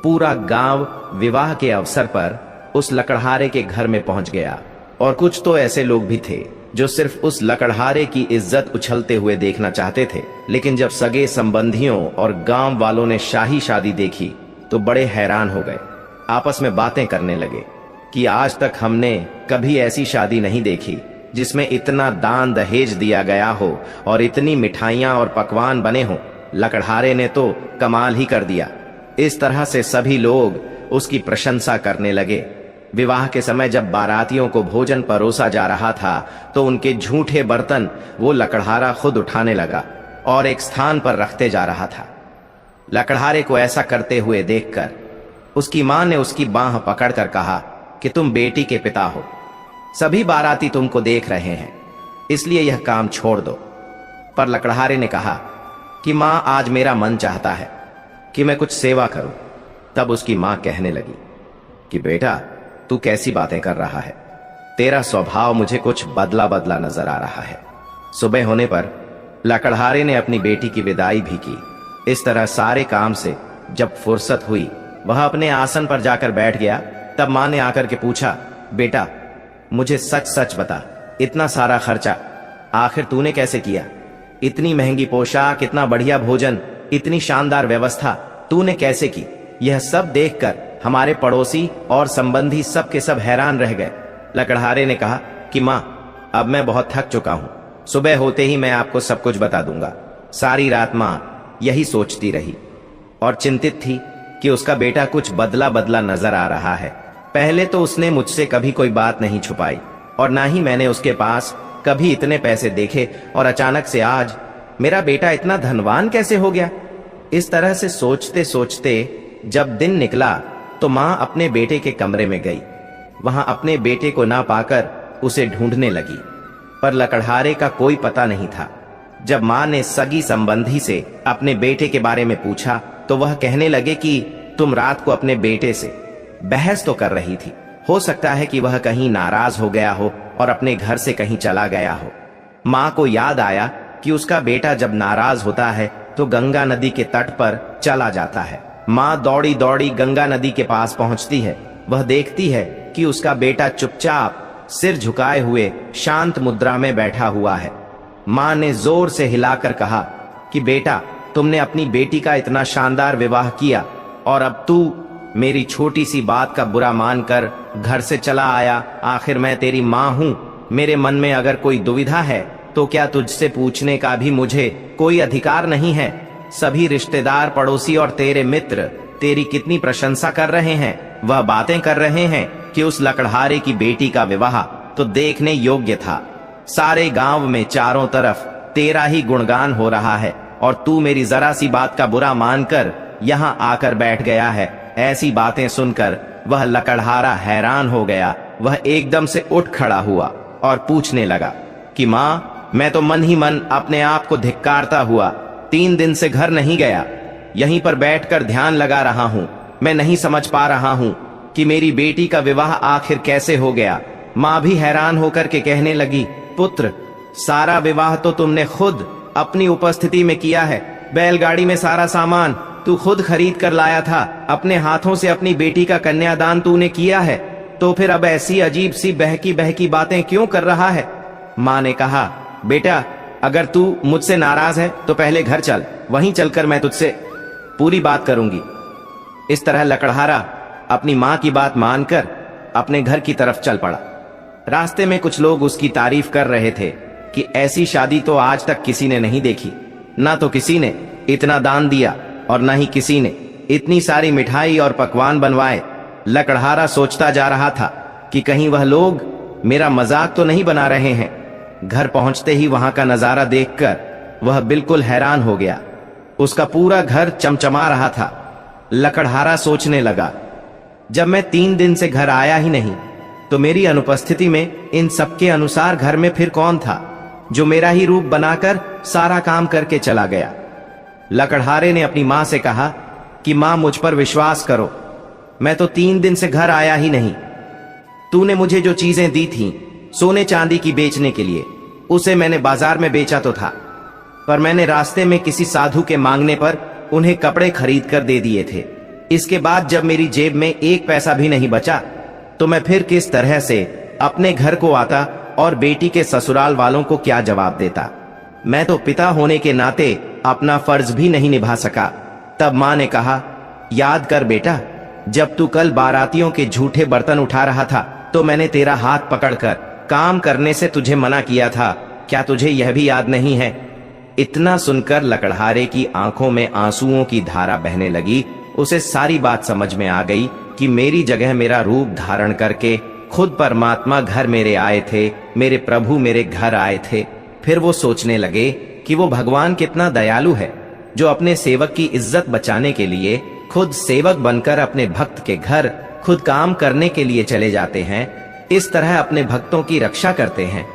पूरा गांव विवाह के अवसर पर उस लकड़हारे के घर में पहुंच गया और कुछ तो ऐसे लोग भी थे जो सिर्फ उस लकड़हारे की इज्जत उछलते हुए देखना चाहते थे। लेकिन जब सगे संबंधियों और गांव वालों ने शाही शादी देखी तो बड़े हैरान हो गए। आपस में बातें करने लगे कि आज तक हमने कभी ऐसी शादी नहीं देखी जिसमें इतना दान दहेज दिया गया हो और इतनी मिठाइयां और पकवान बने हों। लकड़हारे ने तो कमाल ही कर दिया। इस तरह से सभी लोग उसकी प्रशंसा करने लगे। विवाह के समय जब बारातियों को भोजन परोसा जा रहा था तो उनके झूठे बर्तन वो लकड़हारा खुद उठाने लगा और एक स्थान पर रखते जा रहा था। लकड़हारे को ऐसा करते हुए देखकर उसकी मां ने उसकी बांह पकड़कर कहा कि तुम बेटी के पिता हो, सभी बाराती तुमको देख रहे हैं, इसलिए यह काम छोड़ दो। पर लकड़हारे ने कहा कि मां, आज मेरा मन चाहता है कि मैं कुछ सेवा करूं। तब उसकी मां कहने लगी कि बेटा, तू कैसी बातें कर रहा है? तेरा स्वभाव मुझे कुछ बदला बदला नजर आ रहा है। सुबह होने पर लकड़हारे ने अपनी बेटी की विदाई भी की। इस तरह सारे काम से जब फुर्सत हुई वह अपने आसन पर जाकर बैठ गया। तब मां ने आकर के पूछा, बेटा मुझे सच सच बता, इतना सारा खर्चा आखिर तूने कैसे किया? इतनी महंगी पोशाक, इतना बढ़िया भोजन, इतनी शानदार व्यवस्था तूने कैसे की? यह सब देखकर हमारे पड़ोसी और संबंधी सब के सब हैरान रह गए। लकड़हारे ने कहा कि माँ, अब मैं बहुत थक चुका हूं, सुबह होते ही मैं आपको सब कुछ बता दूंगा। सारी रात माँ यही सोचती रही और चिंतित थी कि उसका बेटा कुछ बदला बदला नजर आ रहा है। पहले तो उसने मुझसे कभी कोई बात नहीं छुपाई और ना ही मैंने उसके पास कभी इतने पैसे देखे, और अचानक से आज मेरा बेटा इतना धनवान कैसे हो गया? इस तरह से सोचते सोचते जब दिन निकला तो माँ अपने बेटे के कमरे में गई। वहां अपने बेटे को ना पाकर उसे ढूंढने लगी, पर लकड़हारे का कोई पता नहीं था। जब माँ ने सगी संबंधी से अपने बेटे के बारे में पूछा तो वह कहने लगे कि तुम रात को अपने बेटे से बहस तो कर रही थी, हो सकता है कि वह कहीं नाराज हो गया हो और अपने घर से कहीं चला गया हो। माँ को याद आया कि उसका बेटा जब नाराज होता है तो गंगा नदी के तट पर चला जाता है। माँ दौड़ी दौड़ी गंगा नदी के पास पहुंचती है। वह देखती है कि उसका बेटा चुपचाप सिर झुकाए हुए शांत मुद्रा में बैठा हुआ है। माँ ने जोर से हिलाकर कहा कि बेटा, तुमने अपनी बेटी का इतना शानदार विवाह किया और अब तू मेरी छोटी सी बात का बुरा मानकर घर से चला आया। आखिर मैं तेरी माँ हूं, मेरे मन में अगर कोई दुविधा है तो क्या तुझसे पूछने का भी मुझे कोई अधिकार नहीं है? सभी रिश्तेदार, पड़ोसी और तेरे मित्र तेरी कितनी प्रशंसा कर रहे हैं। वह बातें कर रहे हैं कि उस लकड़हारे की बेटी का विवाह तो देखने योग्य था। सारे गांव में चारों तरफ तेरा ही गुणगान हो रहा है और तू मेरी जरा सी बात का बुरा मानकर यहाँ आकर बैठ गया है। ऐसी बातें सुनकर वह लकड़हारा हैरान हो गया। वह एकदम से उठ खड़ा हुआ और पूछने लगा कि माँ, मैं तो मन ही मन अपने आप को धिक्कारता हुआ 3 दिन से घर नहीं गया, यहीं पर बैठकर ध्यान लगा रहा हूँ। मैं नहीं समझ पा रहा हूँ कि मेरी बेटी का विवाह आखिर कैसे हो गया। माँ भी हैरान होकर के कहने लगी, पुत्र, सारा विवाह तो तुमने खुद अपनी उपस्थिति में किया है। बैलगाड़ी में सारा सामान तू खुद खरीद कर लाया था। अपने हाथों से अपनी बेटी का कन्यादान तूने किया है, तो फिर अब ऐसी अजीब सी बहकी बहकी बातें क्यों कर रहा है? माँ ने कहा, बेटा, अगर तू मुझसे नाराज है तो पहले घर चल, वहीं चलकर मैं तुझसे पूरी बात करूंगी। इस तरह लकड़हारा अपनी माँ की बात मानकर अपने घर की तरफ चल पड़ा। रास्ते में कुछ लोग उसकी तारीफ कर रहे थे कि ऐसी शादी तो आज तक किसी ने नहीं देखी। ना तो किसी ने इतना दान दिया और न ही किसी ने इतनी सारी मिठाई और पकवान बनवाए। लकड़हारा सोचता जा रहा था कि कहीं वह लोग मेरा मजाक तो नहीं बना रहे हैं। घर पहुंचते ही वहां का नजारा देखकर वह बिल्कुल हैरान हो गया। उसका पूरा घर चमचमा रहा था। लकड़हारा सोचने लगा, जब मैं 3 दिन से घर आया ही नहीं तो मेरी अनुपस्थिति में इन सबके अनुसार घर में फिर कौन था जो मेरा ही रूप बनाकर सारा काम करके चला गया। लकड़हारे ने अपनी मां से कहा कि मां, मुझ पर विश्वास करो, मैं तो 3 दिन से घर आया ही नहीं। तूने मुझे जो चीजें दी थीं सोने चांदी की बेचने के लिए, उसे मैंने बाजार में बेचा तो था, पर मैंने रास्ते में किसी साधु के मांगने पर उन्हें कपड़े खरीद कर दे दिए थे। इसके बाद जब मेरी जेब में 1 पैसा भी नहीं बचा तो मैं फिर किस तरह से अपने घर को आता और बेटी के ससुराल वालों को क्या जवाब देता। मैं तो पिता होने के नाते अपना फर्ज भी नहीं निभा सका। तब माँ ने कहा, याद कर बेटा, जब तू कल बारातियों के झूठे बर्तन उठा रहा था तो मैंने तेरा हाथ पकड़कर काम करने से तुझे मना किया था। क्या तुझे यह भी याद नहीं है? इतना सुनकर लकड़हारे की आंखों में आंसुओं की धारा बहने लगी। उसे सारी बात समझ में आ गई कि मेरी जगह मेरा रूप धारण करके खुद परमात्मा घर मेरे आए थे, मेरे प्रभु मेरे घर आए थे। फिर वो सोचने लगे कि वो भगवान कितना दयालु है, जो अपने सेवक की इज्जत बचाने के लिए खुद सेवक बनकर अपने भक्त के घर खुद काम करने के लिए चले जाते हैं। इस तरह अपने भक्तों की रक्षा करते हैं।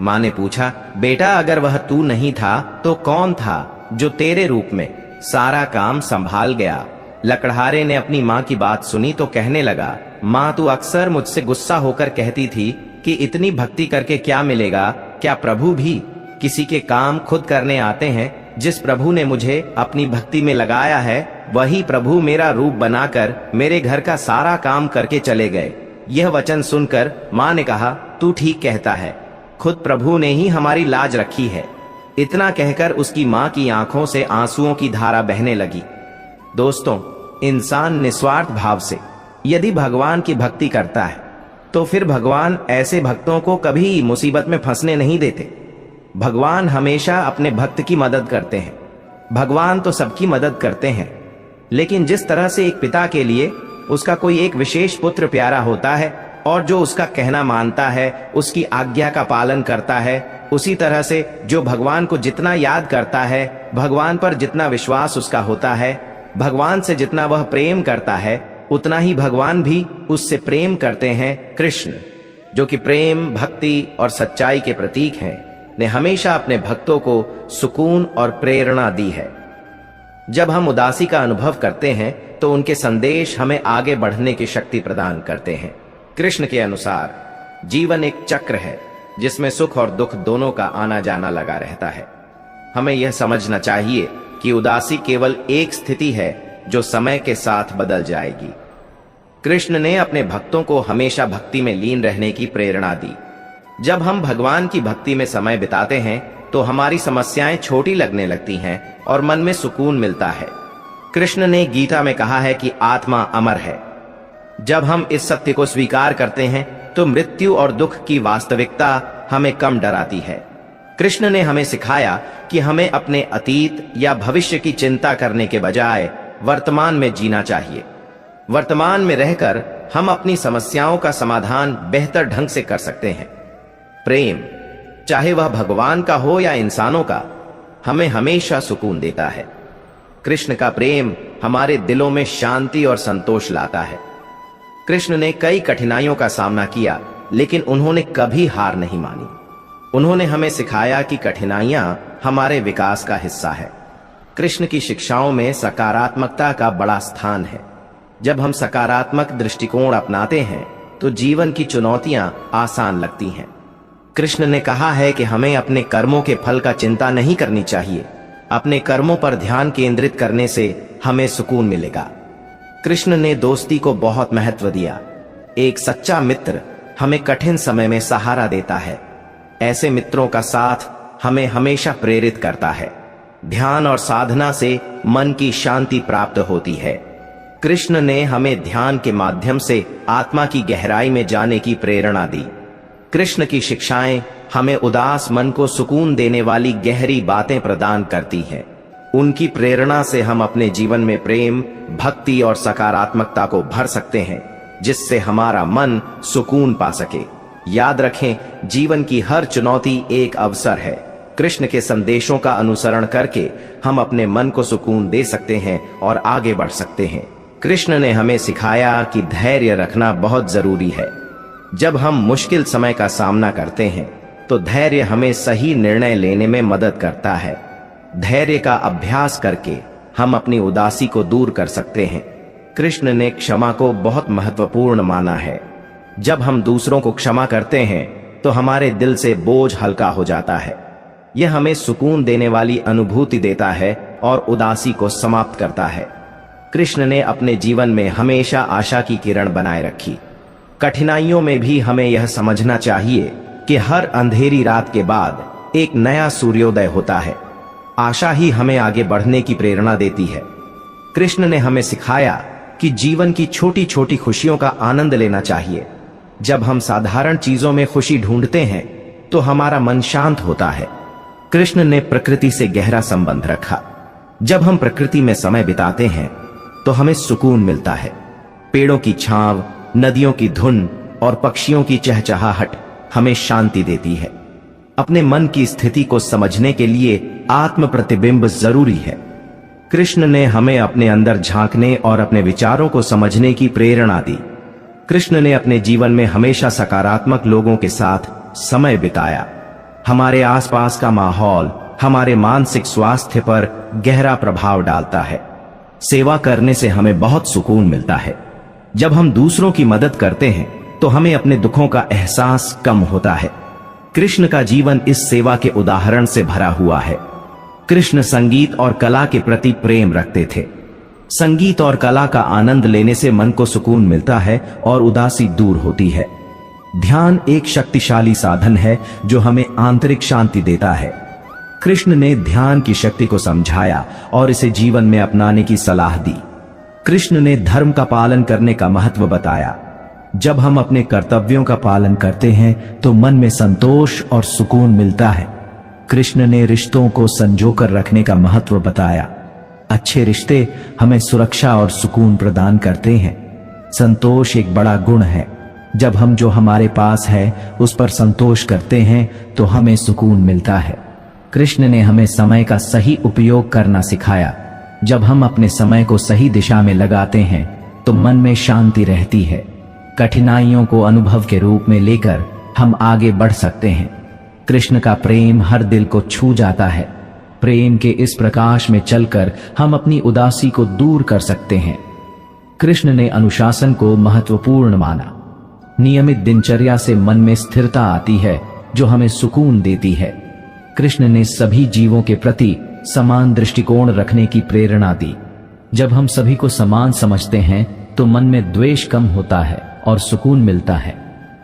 माँ ने पूछा, बेटा, अगर वह तू नहीं था तो कौन था जो तेरे रूप में सारा काम संभाल गया? लकड़हारे ने अपनी माँ की बात सुनी तो कहने लगा, माँ, तू अक्सर मुझसे गुस्सा होकर कहती थी कि इतनी भक्ति करके क्या मिलेगा? क्या प्रभु भी किसी के काम खुद करने आते हैं? जिस प्रभु ने मुझे अपनी भक्ति में लगाया है वही प्रभु मेरा रूप बनाकर मेरे घर का सारा काम करके चले गए। यह वचन सुनकर माँ ने कहा, तू ठीक कहता है, खुद प्रभु ने ही हमारी लाज रखी है। इतना कहकर उसकी माँ की आंखों से आंसुओं की धारा बहने लगी। दोस्तों, इंसान निस्वार्थ भाव से यदि भगवान की भक्ति करता है तो फिर भगवान ऐसे भक्तों को कभी मुसीबत में फंसने नहीं देते। भगवान हमेशा अपने भक्त की मदद करते हैं। भगवान तो सबकी मदद करते हैं, लेकिन जिस तरह से एक पिता के लिए उसका कोई एक विशेष पुत्र प्यारा होता है और जो उसका कहना मानता है, उसकी आज्ञा का पालन करता है, उसी तरह से जो भगवान को जितना याद करता है, भगवान पर जितना विश्वास उसका होता है, भगवान से जितना वह प्रेम करता है, उतना ही भगवान भी उससे प्रेम करते हैं। कृष्ण, जो कि प्रेम, भक्ति और सच्चाई के प्रतीक हैं, ने हमेशा अपने भक्तों को सुकून और प्रेरणा दी है। जब हम उदासी का अनुभव करते हैं तो उनके संदेश हमें आगे बढ़ने की शक्ति प्रदान करते हैं। कृष्ण के अनुसार जीवन एक चक्र है जिसमें सुख और दुख दोनों का आना जाना लगा रहता है। हमें यह समझना चाहिए कि उदासी केवल एक स्थिति है जो समय के साथ बदल जाएगी। कृष्ण ने अपने भक्तों को हमेशा भक्ति में लीन रहने की प्रेरणा दी। जब हम भगवान की भक्ति में समय बिताते हैं तो हमारी समस्याएं छोटी लगने लगती हैं और मन में सुकून मिलता है। कृष्ण ने गीता में कहा है कि आत्मा अमर है। जब हम इस सत्य को स्वीकार करते हैं तो मृत्यु और दुख की वास्तविकता हमें कम डराती है। कृष्ण ने हमें सिखाया कि हमें अपने अतीत या भविष्य की चिंता करने के बजाय वर्तमान में जीना चाहिए। वर्तमान में रहकर हम अपनी समस्याओं का समाधान बेहतर ढंग से कर सकते हैं। प्रेम, चाहे वह भगवान का हो या इंसानों का, हमें हमेशा सुकून देता है। कृष्ण का प्रेम हमारे दिलों में शांति और संतोष लाता है। कृष्ण ने कई कठिनाइयों का सामना किया, लेकिन उन्होंने कभी हार नहीं मानी। उन्होंने हमें सिखाया कि कठिनाइयां हमारे विकास का हिस्सा है। कृष्ण की शिक्षाओं में सकारात्मकता का बड़ा स्थान है। जब हम सकारात्मक दृष्टिकोण अपनाते हैं तो जीवन की चुनौतियां आसान लगती हैं। कृष्ण ने कहा है कि हमें अपने कर्मों के फल का चिंता नहीं करनी चाहिए। अपने कर्मों पर ध्यान केंद्रित करने से हमें सुकून मिलेगा। कृष्ण ने दोस्ती को बहुत महत्व दिया। एक सच्चा मित्र हमें कठिन समय में सहारा देता है। ऐसे मित्रों का साथ हमें हमेशा प्रेरित करता है। ध्यान और साधना से मन की शांति प्राप्त होती है। कृष्ण ने हमें ध्यान के माध्यम से आत्मा की गहराई में जाने की प्रेरणा दी। कृष्ण की शिक्षाएं हमें उदास मन को सुकून देने वाली गहरी बातें प्रदान करती हैं। उनकी प्रेरणा से हम अपने जीवन में प्रेम, भक्ति और सकारात्मकता को भर सकते हैं, जिससे हमारा मन सुकून पा सके। याद रखें, जीवन की हर चुनौती एक अवसर है। कृष्ण के संदेशों का अनुसरण करके हम अपने मन को सुकून दे सकते हैं और आगे बढ़ सकते हैं। कृष्ण ने हमें सिखाया कि धैर्य रखना बहुत जरूरी है। जब हम मुश्किल समय का सामना करते हैं तो धैर्य हमें सही निर्णय लेने में मदद करता है। धैर्य का अभ्यास करके हम अपनी उदासी को दूर कर सकते हैं। कृष्ण ने क्षमा को बहुत महत्वपूर्ण माना है। जब हम दूसरों को क्षमा करते हैं तो हमारे दिल से बोझ हल्का हो जाता है। यह हमें सुकून देने वाली अनुभूति देता है और उदासी को समाप्त करता है। कृष्ण ने अपने जीवन में हमेशा आशा की किरण बनाए रखी। कठिनाइयों में भी हमें यह समझना चाहिए कि हर अंधेरी रात के बाद एक नया सूर्योदय होता है। आशा ही हमें आगे बढ़ने की प्रेरणा देती है। कृष्ण ने हमें सिखाया कि जीवन की छोटी छोटी खुशियों का आनंद लेना चाहिए। जब हम साधारण चीजों में खुशी ढूंढते हैं तो हमारा मन शांत होता है। कृष्ण ने प्रकृति से गहरा संबंध रखा। जब हम प्रकृति में समय बिताते हैं तो हमें सुकून मिलता है। पेड़ों की छांव, नदियों की धुन और पक्षियों की चहचहाहट हमें शांति देती है। अपने मन की स्थिति को समझने के लिए आत्म प्रतिबिंब जरूरी है। कृष्ण ने हमें अपने अंदर झांकने और अपने विचारों को समझने की प्रेरणा दी। कृष्ण ने अपने जीवन में हमेशा सकारात्मक लोगों के साथ समय बिताया। हमारे आसपास का माहौल हमारे मानसिक स्वास्थ्य पर गहरा प्रभाव डालता है। सेवा करने से हमें बहुत सुकून मिलता है। जब हम दूसरों की मदद करते हैं तो हमें अपने दुखों का एहसास कम होता है। कृष्ण का जीवन इस सेवा के उदाहरण से भरा हुआ है। कृष्ण संगीत और कला के प्रति प्रेम रखते थे। संगीत और कला का आनंद लेने से मन को सुकून मिलता है और उदासी दूर होती है। ध्यान एक शक्तिशाली साधन है जो हमें आंतरिक शांति देता है। कृष्ण ने ध्यान की शक्ति को समझाया और इसे जीवन में अपनाने की सलाह दी। कृष्ण ने धर्म का पालन करने का महत्व बताया। जब हम अपने कर्तव्यों का पालन करते हैं तो मन में संतोष और सुकून मिलता है। कृष्ण ने रिश्तों को संजोकर रखने का महत्व बताया। अच्छे रिश्ते हमें सुरक्षा और सुकून प्रदान करते हैं। संतोष एक बड़ा गुण है। जब हम जो हमारे पास है उस पर संतोष करते हैं तो हमें सुकून मिलता है। कृष्ण ने हमें समय का सही उपयोग करना सिखाया। जब हम अपने समय को सही दिशा में लगाते हैं तो मन में शांति रहती है। कठिनाइयों को अनुभव के रूप में लेकर हम आगे बढ़ सकते हैं। कृष्ण का प्रेम हर दिल को छू जाता है। प्रेम के इस प्रकाश में चलकर हम अपनी उदासी को दूर कर सकते हैं। कृष्ण ने अनुशासन को महत्वपूर्ण माना। नियमित दिनचर्या से मन में स्थिरता आती है जो हमें सुकून देती है। कृष्ण ने सभी जीवों के प्रति समान दृष्टिकोण रखने की प्रेरणा दी। जब हम सभी को समान समझते हैं तो मन में द्वेष कम होता है और सुकून मिलता है।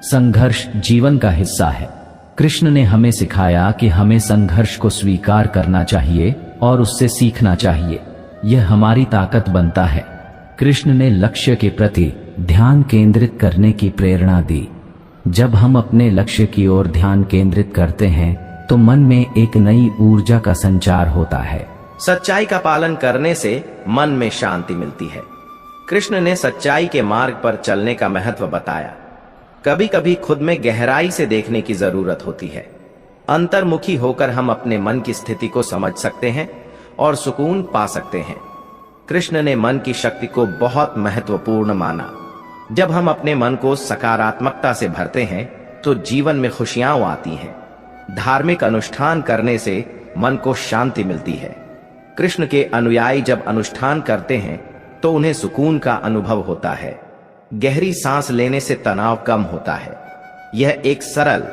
संघर्ष जीवन का हिस्सा है। कृष्ण ने हमें सिखाया कि हमें संघर्ष को स्वीकार करना चाहिए और उससे सीखना चाहिए। यह हमारी ताकत बनता है। कृष्ण ने लक्ष्य के प्रति ध्यान केंद्रित करने की प्रेरणा दी। जब हम अपने लक्ष्य की ओर ध्यान केंद्रित करते हैं तो मन में एक नई ऊर्जा का संचार होता है। सच्चाई का पालन करने से मन में शांति मिलती है। कृष्ण ने सच्चाई के मार्ग पर चलने का महत्व बताया। कभी कभी खुद में गहराई से देखने की जरूरत होती है। अंतर्मुखी होकर हम अपने मन की स्थिति को समझ सकते हैं और सुकून पा सकते हैं। कृष्ण ने मन की शक्ति को बहुत महत्वपूर्ण माना। जब हम अपने मन को सकारात्मकता से भरते हैं तो जीवन में खुशियां आती हैं। धार्मिक अनुष्ठान करने से मन को शांति मिलती है। कृष्ण के अनुयायी जब अनुष्ठान करते हैं तो उन्हें सुकून का अनुभव होता है। गहरी सांस लेने से तनाव कम होता है। यह एक सरल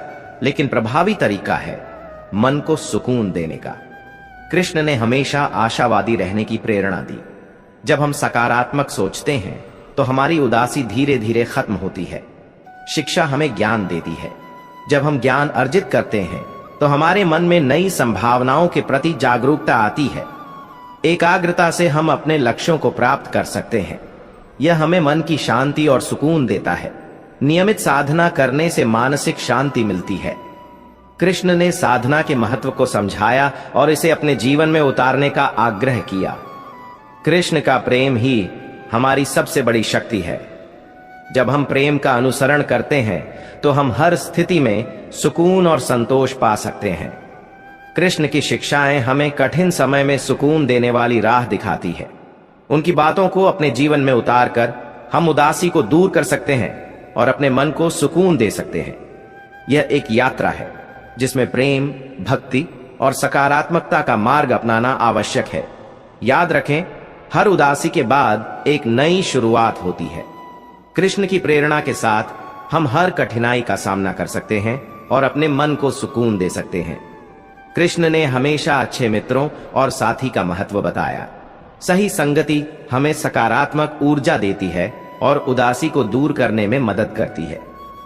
लेकिन प्रभावी तरीका है मन को सुकून देने का। कृष्ण ने हमेशा आशावादी रहने की प्रेरणा दी। जब हम सकारात्मक सोचते हैं तो हमारी उदासी धीरे धीरे खत्म होती है। शिक्षा हमें ज्ञान देती है। जब हम ज्ञान अर्जित करते हैं तो हमारे मन में नई संभावनाओं के प्रति जागरूकता आती है। एकाग्रता से हम अपने लक्ष्यों को प्राप्त कर सकते हैं। यह हमें मन की शांति और सुकून देता है। नियमित साधना करने से मानसिक शांति मिलती है। कृष्ण ने साधना के महत्व को समझाया और इसे अपने जीवन में उतारने का आग्रह किया। कृष्ण का प्रेम ही हमारी सबसे बड़ी शक्ति है। जब हम प्रेम का अनुसरण करते हैं तो हम हर स्थिति में सुकून और संतोष पा सकते हैं। कृष्ण की शिक्षाएं हमें कठिन समय में सुकून देने वाली राह दिखाती है। उनकी बातों को अपने जीवन में उतारकर हम उदासी को दूर कर सकते हैं और अपने मन को सुकून दे सकते हैं। यह एक यात्रा है जिसमें प्रेम, भक्ति और सकारात्मकता का मार्ग अपनाना आवश्यक है। याद रखें, हर उदासी के बाद एक नई शुरुआत होती है। कृष्ण की प्रेरणा के साथ हम हर कठिनाई का सामना कर सकते हैं और अपने मन को सुकून दे सकते हैं। कृष्ण ने हमेशा अच्छे मित्रों और साथी का महत्व बताया। सही संगति हमें सकारात्मक ऊर्जा देती है और उदासी को दूर करने में मदद करती है।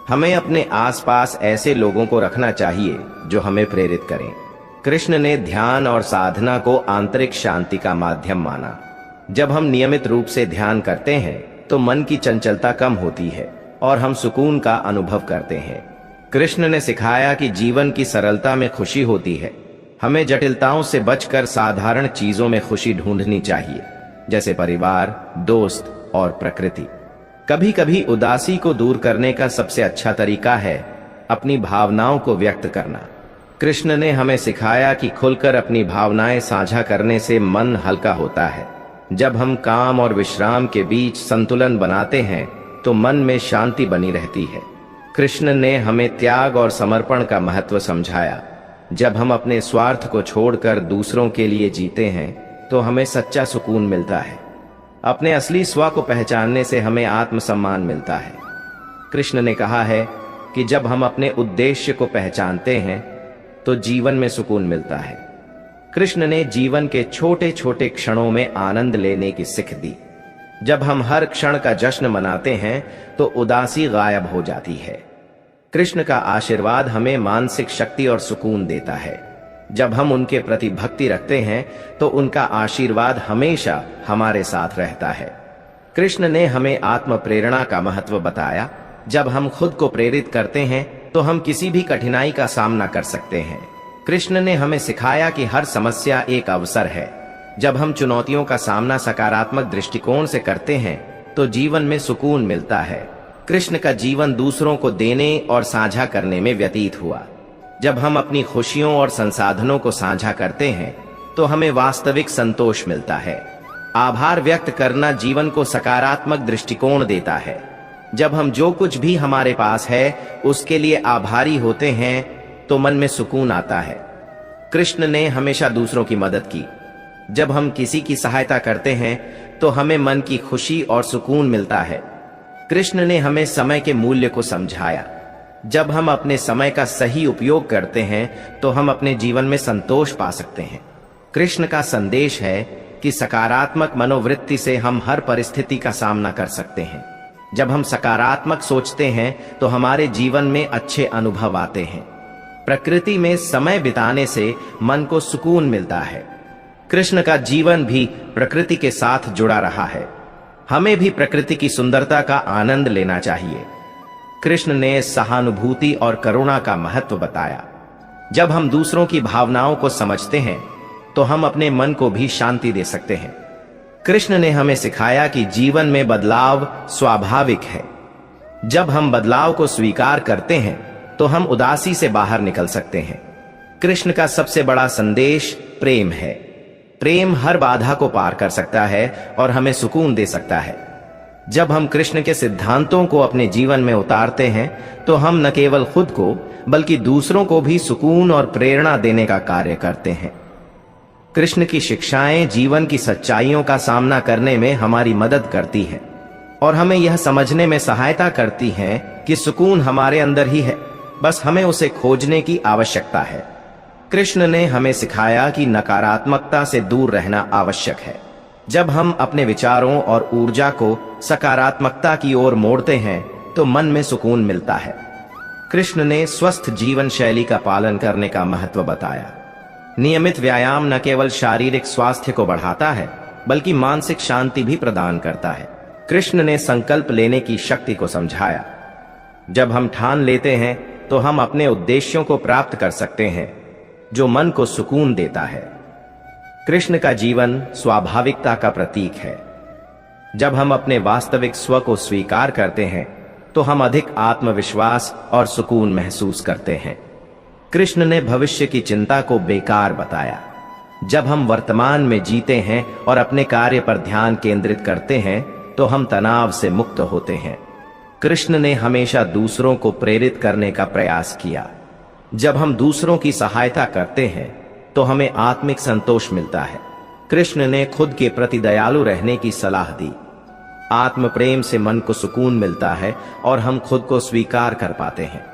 हमें अपने आसपास ऐसे लोगों को रखना चाहिए जो हमें प्रेरित करें। कृष्ण ने ध्यान और साधना को आंतरिक शांति का माध्यम माना। जब हम नियमित रूप से ध्यान करते हैं तो मन की चंचलता कम होती है और हम सुकून का अनुभव करते हैं। कृष्ण ने सिखाया कि जीवन की सरलता में खुशी होती है। हमें जटिलताओं से बचकर साधारण चीजों में खुशी ढूंढनी चाहिए, जैसे परिवार, दोस्त और प्रकृति। कभी कभी उदासी को दूर करने का सबसे अच्छा तरीका है अपनी भावनाओं को व्यक्त करना। कृष्ण ने हमें सिखाया कि खुलकर अपनी भावनाएं साझा करने से मन हल्का होता है। जब हम काम और विश्राम के बीच संतुलन बनाते हैं तो मन में शांति बनी रहती है। कृष्ण ने हमें त्याग और समर्पण का महत्व समझाया। जब हम अपने स्वार्थ को छोड़कर दूसरों के लिए जीते हैं तो हमें सच्चा सुकून मिलता है। अपने असली स्व को पहचानने से हमें आत्मसम्मान मिलता है। कृष्ण ने कहा है कि जब हम अपने उद्देश्य को पहचानते हैं तो जीवन में सुकून मिलता है। कृष्ण ने जीवन के छोटे छोटे क्षणों में आनंद लेने की सीख दी। जब हम हर क्षण का जश्न मनाते हैं तो उदासी गायब हो जाती है। कृष्ण का आशीर्वाद हमें मानसिक शक्ति और सुकून देता है। जब हम उनके प्रति भक्ति रखते हैं तो उनका आशीर्वाद हमेशा हमारे साथ रहता है। कृष्ण ने हमें आत्म प्रेरणा का महत्व बताया। जब हम खुद को प्रेरित करते हैं तो हम किसी भी कठिनाई का सामना कर सकते हैं। कृष्ण ने हमें सिखाया कि हर समस्या एक अवसर है। जब हम चुनौतियों का सामना सकारात्मक दृष्टिकोण से करते हैं तो जीवन में सुकून मिलता है। कृष्ण का जीवन दूसरों को देने और साझा करने में व्यतीत हुआ। जब हम अपनी खुशियों और संसाधनों को साझा करते हैं तो हमें वास्तविक संतोष मिलता है। आभार व्यक्त करना जीवन को सकारात्मक दृष्टिकोण देता है। जब हम जो कुछ भी हमारे पास है उसके लिए आभारी होते हैं तो मन में सुकून आता है। कृष्ण ने हमेशा दूसरों की मदद की। जब हम किसी की सहायता करते हैं तो हमें मन की खुशी और सुकून मिलता है। कृष्ण ने हमें समय के मूल्य को समझाया। जब हम अपने समय का सही उपयोग करते हैं तो हम अपने जीवन में संतोष पा सकते हैं। कृष्ण का संदेश है कि सकारात्मक मनोवृत्ति से हम हर परिस्थिति का सामना कर सकते हैं। जब हम सकारात्मक सोचते हैं तो हमारे जीवन में अच्छे अनुभव आते हैं। प्रकृति में समय बिताने से मन को सुकून मिलता है। कृष्ण का जीवन भी प्रकृति के साथ जुड़ा रहा है। हमें भी प्रकृति की सुंदरता का आनंद लेना चाहिए। कृष्ण ने सहानुभूति और करुणा का महत्व बताया। जब हम दूसरों की भावनाओं को समझते हैं तो हम अपने मन को भी शांति दे सकते हैं। कृष्ण ने हमें सिखाया कि जीवन में बदलाव स्वाभाविक है। जब हम बदलाव को स्वीकार करते हैं तो हम उदासी से बाहर निकल सकते हैं। कृष्ण का सबसे बड़ा संदेश प्रेम है। प्रेम हर बाधा को पार कर सकता है और हमें सुकून दे सकता है। जब हम कृष्ण के सिद्धांतों को अपने जीवन में उतारते हैं तो हम न केवल खुद को बल्कि दूसरों को भी सुकून और प्रेरणा देने का कार्य करते हैं। कृष्ण की शिक्षाएं जीवन की सच्चाइयों का सामना करने में हमारी मदद करती हैं और हमें यह समझने में सहायता करती हैं कि सुकून हमारे अंदर ही है, बस हमें उसे खोजने की आवश्यकता है। कृष्ण ने हमें सिखाया कि नकारात्मकता से दूर रहना आवश्यक है। जब हम अपने विचारों और ऊर्जा को सकारात्मकता की ओर मोड़ते हैं तो मन में सुकून मिलता है। कृष्ण ने स्वस्थ जीवन शैली का पालन करने का महत्व बताया। नियमित व्यायाम न केवल शारीरिक स्वास्थ्य को बढ़ाता है बल्कि मानसिक शांति भी प्रदान करता है। कृष्ण ने संकल्प लेने की शक्ति को समझाया। जब हम ठान लेते हैं तो हम अपने उद्देश्यों को प्राप्त कर सकते हैं, जो मन को सुकून देता है। कृष्ण का जीवन स्वाभाविकता का प्रतीक है। जब हम अपने वास्तविक स्व को स्वीकार करते हैं तो हम अधिक आत्मविश्वास और सुकून महसूस करते हैं। कृष्ण ने भविष्य की चिंता को बेकार बताया। जब हम वर्तमान में जीते हैं और अपने कार्य पर ध्यान केंद्रित करते हैं तो हम तनाव से मुक्त होते हैं। कृष्ण ने हमेशा दूसरों को प्रेरित करने का प्रयास किया। जब हम दूसरों की सहायता करते हैं तो हमें आत्मिक संतोष मिलता है। कृष्ण ने खुद के प्रति दयालु रहने की सलाह दी। आत्म प्रेम से मन को सुकून मिलता है और हम खुद को स्वीकार कर पाते हैं।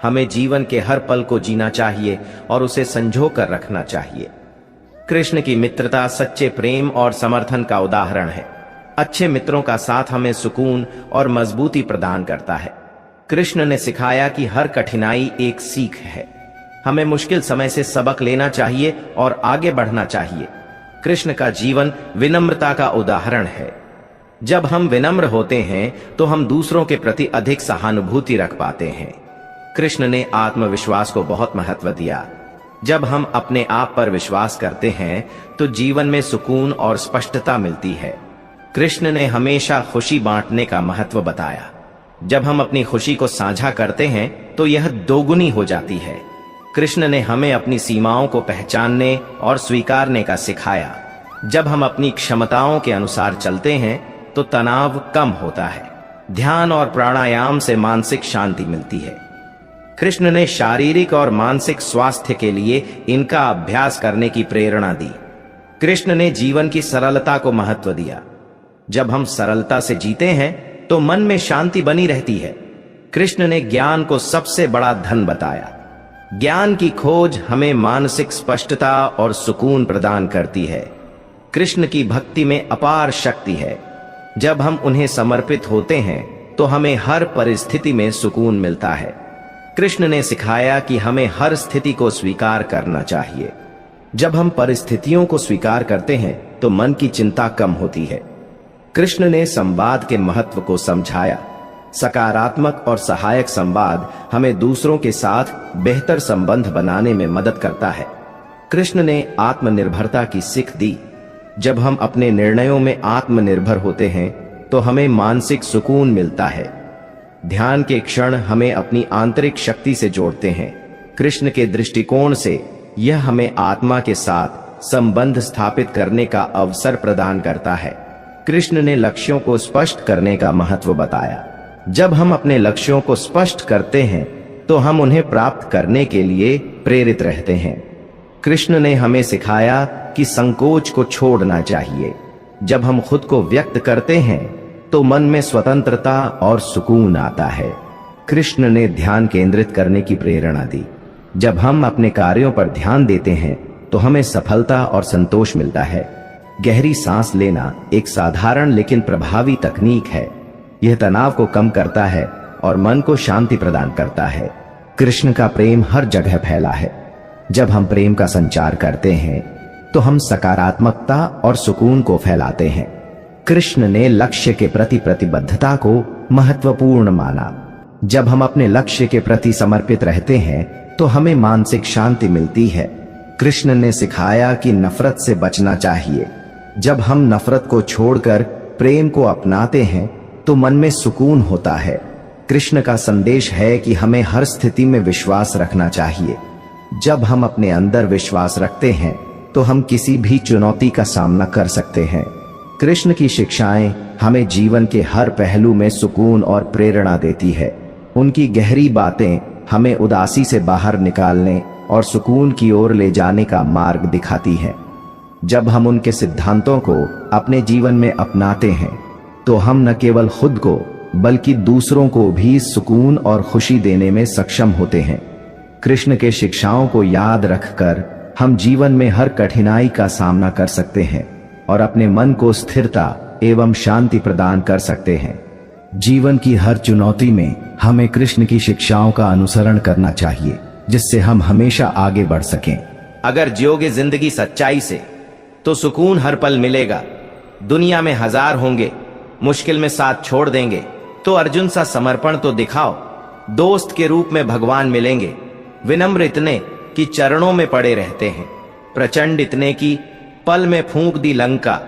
हमें जीवन के हर पल को जीना चाहिए और उसे संजो कर रखना चाहिए। कृष्ण की मित्रता सच्चे प्रेम और समर्थन का उदाहरण है। अच्छे मित्रों का साथ हमें सुकून और मजबूती प्रदान करता है। कृष्ण ने सिखाया कि हर कठिनाई एक सीख है। हमें मुश्किल समय से सबक लेना चाहिए और आगे बढ़ना चाहिए। कृष्ण का जीवन विनम्रता का उदाहरण है। जब हम विनम्र होते हैं तो हम दूसरों के प्रति अधिक सहानुभूति रख पाते हैं। कृष्ण ने आत्मविश्वास को बहुत महत्व दिया। जब हम अपने आप पर विश्वास करते हैं तो जीवन में सुकून और स्पष्टता मिलती है। कृष्ण ने हमेशा खुशी बांटने का महत्व बताया। जब हम अपनी खुशी को साझा करते हैं तो यह दोगुनी हो जाती है। कृष्ण ने हमें अपनी सीमाओं को पहचानने और स्वीकारने का सिखाया। जब हम अपनी क्षमताओं के अनुसार चलते हैं तो तनाव कम होता है। ध्यान और प्राणायाम से मानसिक शांति मिलती है। कृष्ण ने शारीरिक और मानसिक स्वास्थ्य के लिए इनका अभ्यास करने की प्रेरणा दी। कृष्ण ने जीवन की सरलता को महत्व दिया। जब हम सरलता से जीते हैं तो मन में शांति बनी रहती है। कृष्ण ने ज्ञान को सबसे बड़ा धन बताया। ज्ञान की खोज हमें मानसिक स्पष्टता और सुकून प्रदान करती है। कृष्ण की भक्ति में अपार शक्ति है। जब हम उन्हें समर्पित होते हैं तो हमें हर परिस्थिति में सुकून मिलता है। कृष्ण ने सिखाया कि हमें हर स्थिति को स्वीकार करना चाहिए। जब हम परिस्थितियों को स्वीकार करते हैं तो मन की चिंता कम होती है। कृष्ण ने संवाद के महत्व को समझाया। सकारात्मक और सहायक संवाद हमें दूसरों के साथ बेहतर संबंध बनाने में मदद करता है। कृष्ण ने आत्मनिर्भरता की सीख दी। जब हम अपने निर्णयों में आत्मनिर्भर होते हैं तो हमें मानसिक सुकून मिलता है। ध्यान के क्षण हमें अपनी आंतरिक शक्ति से जोड़ते हैं। कृष्ण के दृष्टिकोण से यह हमें आत्मा के साथ संबंध स्थापित करने का अवसर प्रदान करता है। कृष्ण ने लक्ष्यों को स्पष्ट करने का महत्व बताया। जब हम अपने लक्ष्यों को स्पष्ट करते हैं तो हम उन्हें प्राप्त करने के लिए प्रेरित रहते हैं। कृष्ण ने हमें सिखाया कि संकोच को छोड़ना चाहिए। जब हम खुद को व्यक्त करते हैं तो मन में स्वतंत्रता और सुकून आता है। कृष्ण ने ध्यान केंद्रित करने की प्रेरणा दी। जब हम अपने कार्यों पर ध्यान देते हैं तो हमें सफलता और संतोष मिलता है। गहरी सांस लेना एक साधारण लेकिन प्रभावी तकनीक है। यह तनाव को कम करता है और मन को शांति प्रदान करता है। कृष्ण का प्रेम हर जगह फैला है। जब हम प्रेम का संचार करते हैं तो हम सकारात्मकता और सुकून को फैलाते हैं। कृष्ण ने लक्ष्य के प्रति प्रतिबद्धता को महत्वपूर्ण माना। जब हम अपने लक्ष्य के प्रति समर्पित रहते हैं तो हमें मानसिक शांति मिलती है। कृष्ण ने सिखाया कि नफरत से बचना चाहिए। जब हम नफरत को छोड़कर प्रेम को अपनाते हैं तो मन में सुकून होता है। कृष्ण का संदेश है कि हमें हर स्थिति में विश्वास रखना चाहिए। जब हम अपने अंदर विश्वास रखते हैं तो हम किसी भी चुनौती का सामना कर सकते हैं। कृष्ण की शिक्षाएं हमें जीवन के हर पहलू में सुकून और प्रेरणा देती है। उनकी गहरी बातें हमें उदासी से बाहर निकालने और सुकून की ओर ले जाने का मार्ग दिखाती हैं। जब हम उनके सिद्धांतों को अपने जीवन में अपनाते हैं तो हम न केवल खुद को बल्कि दूसरों को भी सुकून और खुशी देने में सक्षम होते हैं। कृष्ण के शिक्षाओं को याद रखकर हम जीवन में हर कठिनाई का सामना कर सकते हैं और अपने मन को स्थिरता एवं शांति प्रदान कर सकते हैं। जीवन की हर चुनौती में हमें कृष्ण की शिक्षाओं का अनुसरण करना चाहिए, जिससे हम हमेशा आगे बढ़ सकें। अगर जियोगे जिंदगी सच्चाई से तो सुकून हर पल मिलेगा। दुनिया में हजार होंगे, मुश्किल में साथ छोड़ देंगे, तो अर्जुन सा समर्पण तो दिखाओ। दोस्त के रूप में भगवान मिलेंगे, विनम्र इतने कि चरणों में पड़े रहते हैं, प्रचंड इतने कि पल में फूंक दी लंका।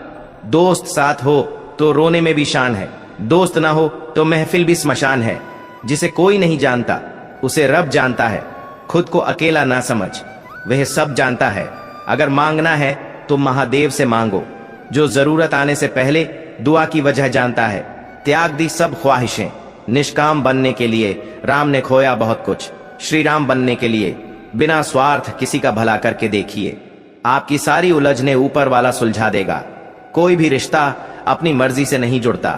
दोस्त साथ हो तो रोने में भी शान है, दोस्त ना हो तो महफिल भी स्मशान है। जिसे कोई नहीं जानता उसे रब जानता है। खुद को अकेला ना समझ, वह सब जानता है। अगर मांगना है तो महादेव से मांगो, जो जरूरत आने से पहले दुआ की वजह जानता है। त्याग दी सब ख्वाहिशें, निष्काम बनने के लिए राम ने खोया बहुत कुछ। श्री राम बनने के लिए बिना स्वार्थ किसी का भला करके देखिए, आपकी सारी उलझने ऊपर वाला सुलझा देगा। कोई भी रिश्ता अपनी मर्जी से नहीं जुड़ता,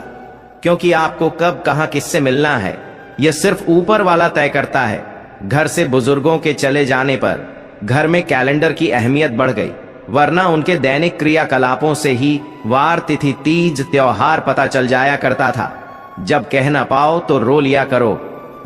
क्योंकि आपको कब कहां किससे मिलना है यह सिर्फ ऊपर वाला तय करता है। घर से बुजुर्गों के चले जाने पर घर में कैलेंडर की अहमियत बढ़ गई, वरना उनके दैनिक क्रियाकलापों से ही वार तिथि तीज त्योहार पता चल जाया करता था। जब कह ना पाओ तो रो लिया करो,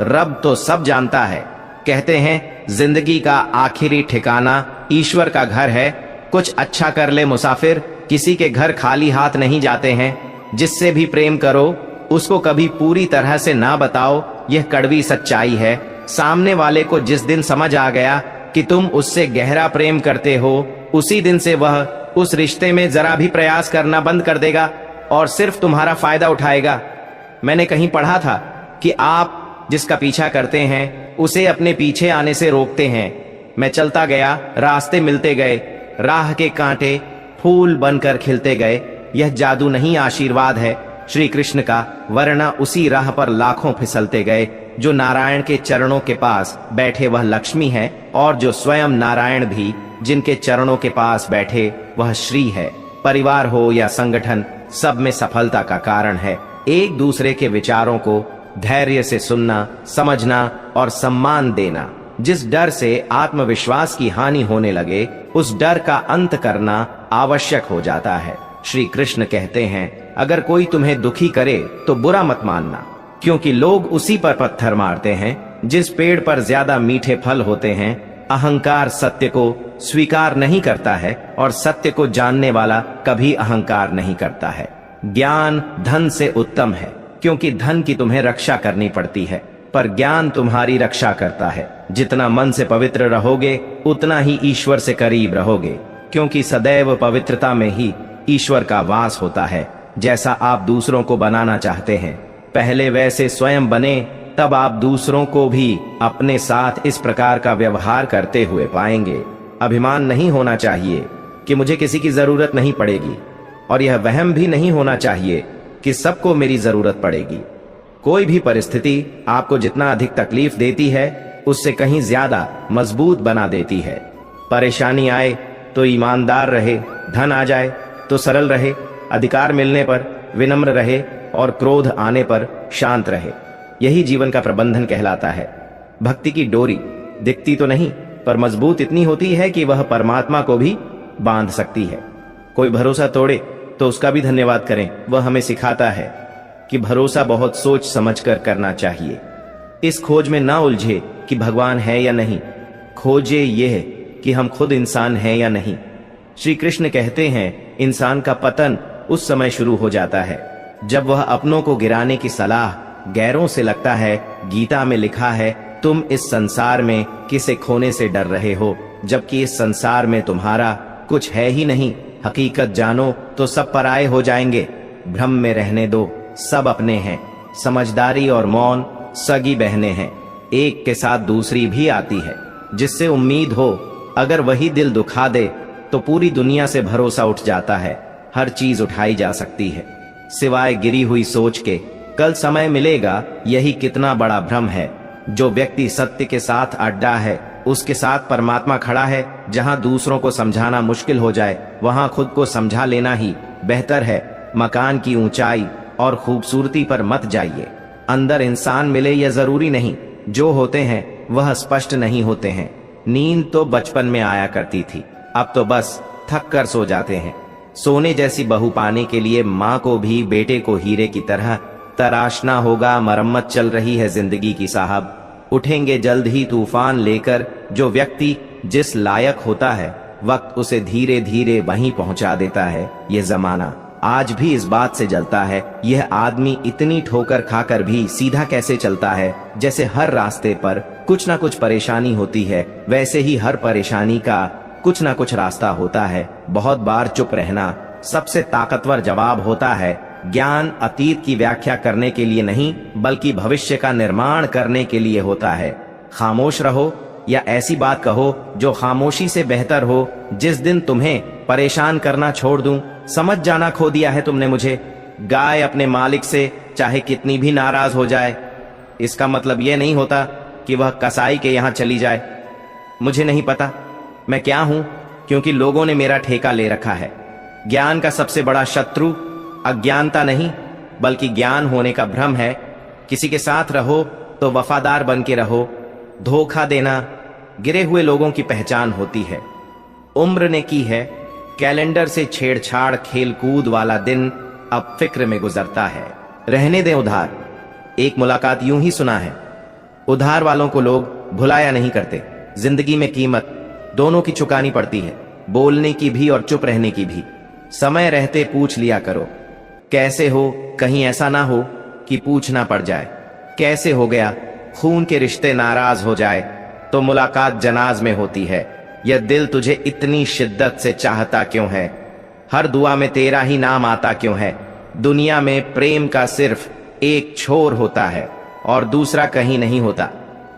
रब तो सब जानता है। कहते हैं जिंदगी का आखिरी ठिकाना ईश्वर का घर है। कुछ अच्छा कर ले मुसाफिर, किसी के घर खाली हाथ नहीं जाते हैं। जिससे भी प्रेम करो उसको कभी पूरी तरह से ना बताओ, यह कड़वी सच्चाई है। सामने वाले को जिस दिन समझ आ गया कि तुम उससे गहरा प्रेम करते हो, उसी दिन से वह उस रिश्ते में जरा भी प्रयास करना बंद कर देगा और सिर्फ तुम्हारा फायदा उठाएगा। मैंने कहीं पढ़ा था कि आप जिसका पीछा करते हैं उसे अपने पीछे आने से रोकते हैं। मैं चलता गया, रास्ते मिलते गए, राह के कांटे फूल बनकर खिलते गए। यह जादू नहीं, आशीर्वाद है श्री कृष्ण का, वरना उसी राह पर लाखों फिसलते गए। जो नारायण के चरणों के पास बैठे वह लक्ष्मी है, और जो स्वयं नारायण भी जिनके चरणों के पास बैठे वह श्री है। परिवार हो या संगठन, सब में सफलता का कारण है एक दूसरे के विचारों को धैर्य से सुनना, समझना और सम्मान देना। जिस डर से आत्मविश्वास की हानि होने लगे, उस डर का अंत करना आवश्यक हो जाता है। श्री कृष्ण कहते हैं, अगर कोई तुम्हें दुखी करे तो बुरा मत मानना, क्योंकि लोग उसी पर पत्थर मारते हैं जिस पेड़ पर ज्यादा मीठे फल होते हैं, अहंकार सत्य को स्वीकार नहीं करता है और सत्य को जानने वाला कभी अहंकार नहीं करता है। ज्ञान धन से उत्तम है, क्योंकि धन की तुम्हें रक्षा करनी पड़ती है, पर ज्ञान तुम्हारी रक्षा करता है। जितना मन से पवित्र रहोगे उतना ही ईश्वर से करीब रहोगे, क्योंकि सदैव पवित्रता में ही ईश्वर का वास होता है। जैसा आप दूसरों को बनाना चाहते हैं, पहले वैसे स्वयं बने, तब आप दूसरों को भी अपने साथ इस प्रकार का व्यवहार करते हुए पाएंगे। अभिमान नहीं होना चाहिए कि मुझे किसी की जरूरत नहीं पड़ेगी, और यह वहम भी नहीं होना चाहिए कि सबको मेरी जरूरत पड़ेगी। कोई भी परिस्थिति आपको जितना अधिक तकलीफ देती है, उससे कहीं ज्यादा मजबूत बना देती है। परेशानी आए तो ईमानदार रहे, धन आ जाए तो सरल रहे, अधिकार मिलने पर विनम्र रहे और क्रोध आने पर शांत रहे। यही जीवन का प्रबंधन कहलाता है। भक्ति की डोरी दिखती तो नहीं, पर मजबूत इतनी होती है कि वह परमात्मा को भी बांध सकती है। कोई भरोसा तोड़े तो उसका भी धन्यवाद करें। वह हमें सिखाता है कि भरोसा बहुत सोच समझकर करना चाहिए। इस खोज में ना उलझे कि भगवान है या नहीं, खोजे यह कि हम खुद इंसान हैं या नहीं। श्री कृष्ण कहते हैं, इंसान का पतन उस समय शुरू हो जाता है जब वह अपनों को गिराने की सलाह गैरों से लगता है। गीता में लिखा है, तुम इस संसार में किसे खोने से डर रहे हो, जबकि इस संसार में तुम्हारा कुछ है ही नहीं। हकीकत जानो तो सब पराये हो जाएंगे। भ्रम में रहने दो, सब अपने हैं। समझदारी और मौन सगी बहनें हैं, एक के साथ दूसरी भी आती है। जिससे उम्मीद हो, अगर वही दिल दुखा दे तो पूरी दुनिया से भरोसा उठ जाता है। हर चीज उठाई जा सकती है सिवाय गिरी हुई सोच के। कल समय मिलेगा, यही कितना बड़ा भ्रम है। जो व्यक्ति सत्य के साथ अड्डा है, उसके साथ परमात्मा खड़ा है। जहां दूसरों को समझाना मुश्किल हो जाए, वहां खुद को समझा लेना ही बेहतर है। मकान की ऊंचाई और खूबसूरती पर मत जाइए। अंदर इंसान मिले यह जरूरी नहीं, जो होते हैं वह स्पष्ट नहीं होते हैं। नींद तो बचपन में आया करती थी, अब तो बस थक कर सो जाते हैं। सोने जैसी बहू पाने के लिए माँ को भी बेटे को हीरे की तरह तराशना होगा। मरम्मत चल रही है जिंदगी की साहब, उठेंगे जल्द ही तूफान लेकर। जो व्यक्ति जिस लायक होता है, वक्त उसे धीरे धीरे वहीं पहुंचा देता है। ये जमाना आज भी इस बात से जलता है, यह आदमी इतनी ठोकर खाकर भी सीधा कैसे चलता है। जैसे हर रास्ते पर कुछ ना कुछ परेशानी होती है, वैसे ही हर परेशानी का कुछ ना कुछ रास्ता होता है। बहुत बार चुप रहना सबसे ताकतवर जवाब होता है। ज्ञान अतीत की व्याख्या करने के लिए नहीं, बल्कि भविष्य का निर्माण करने के लिए होता है। खामोश रहो या ऐसी बात कहो जो खामोशी से बेहतर हो। जिस दिन तुम्हें परेशान करना छोड़ दूं, समझ जाना खो दिया है तुमने मुझे। गाय अपने मालिक से चाहे कितनी भी नाराज हो जाए, इसका मतलब यह नहीं होता कि वह कसाई के यहां चली जाए। मुझे नहीं पता मैं क्या हूं, क्योंकि लोगों ने मेरा ठेका ले रखा है। ज्ञान का सबसे बड़ा शत्रु अज्ञानता नहीं, बल्कि ज्ञान होने का भ्रम है। किसी के साथ रहो तो वफादार बन के रहो। धोखा देना गिरे हुए लोगों की पहचान होती है। उम्र ने की है कैलेंडर से छेड़छाड़, खेलकूद वाला दिन अब फिक्र में गुजरता है। रहने दें उधार। एक मुलाकात यूं ही सुना है, उधार वालों को लोग भुलाया नहीं करते। जिंदगी में कीमत दोनों की चुकानी पड़ती है, बोलने की भी और चुप रहने की भी। समय रहते पूछ लिया करो, कैसे हो, कहीं ऐसा ना हो कि पूछना पड़ जाए कैसे हो गया। खून के रिश्ते नाराज हो जाए तो मुलाकात जनाज में होती है। यह दिल तुझे इतनी शिद्दत से चाहता क्यों है, हर दुआ में तेरा ही नाम आता क्यों है। दुनिया में प्रेम का सिर्फ एक छोर होता है और दूसरा कहीं नहीं होता।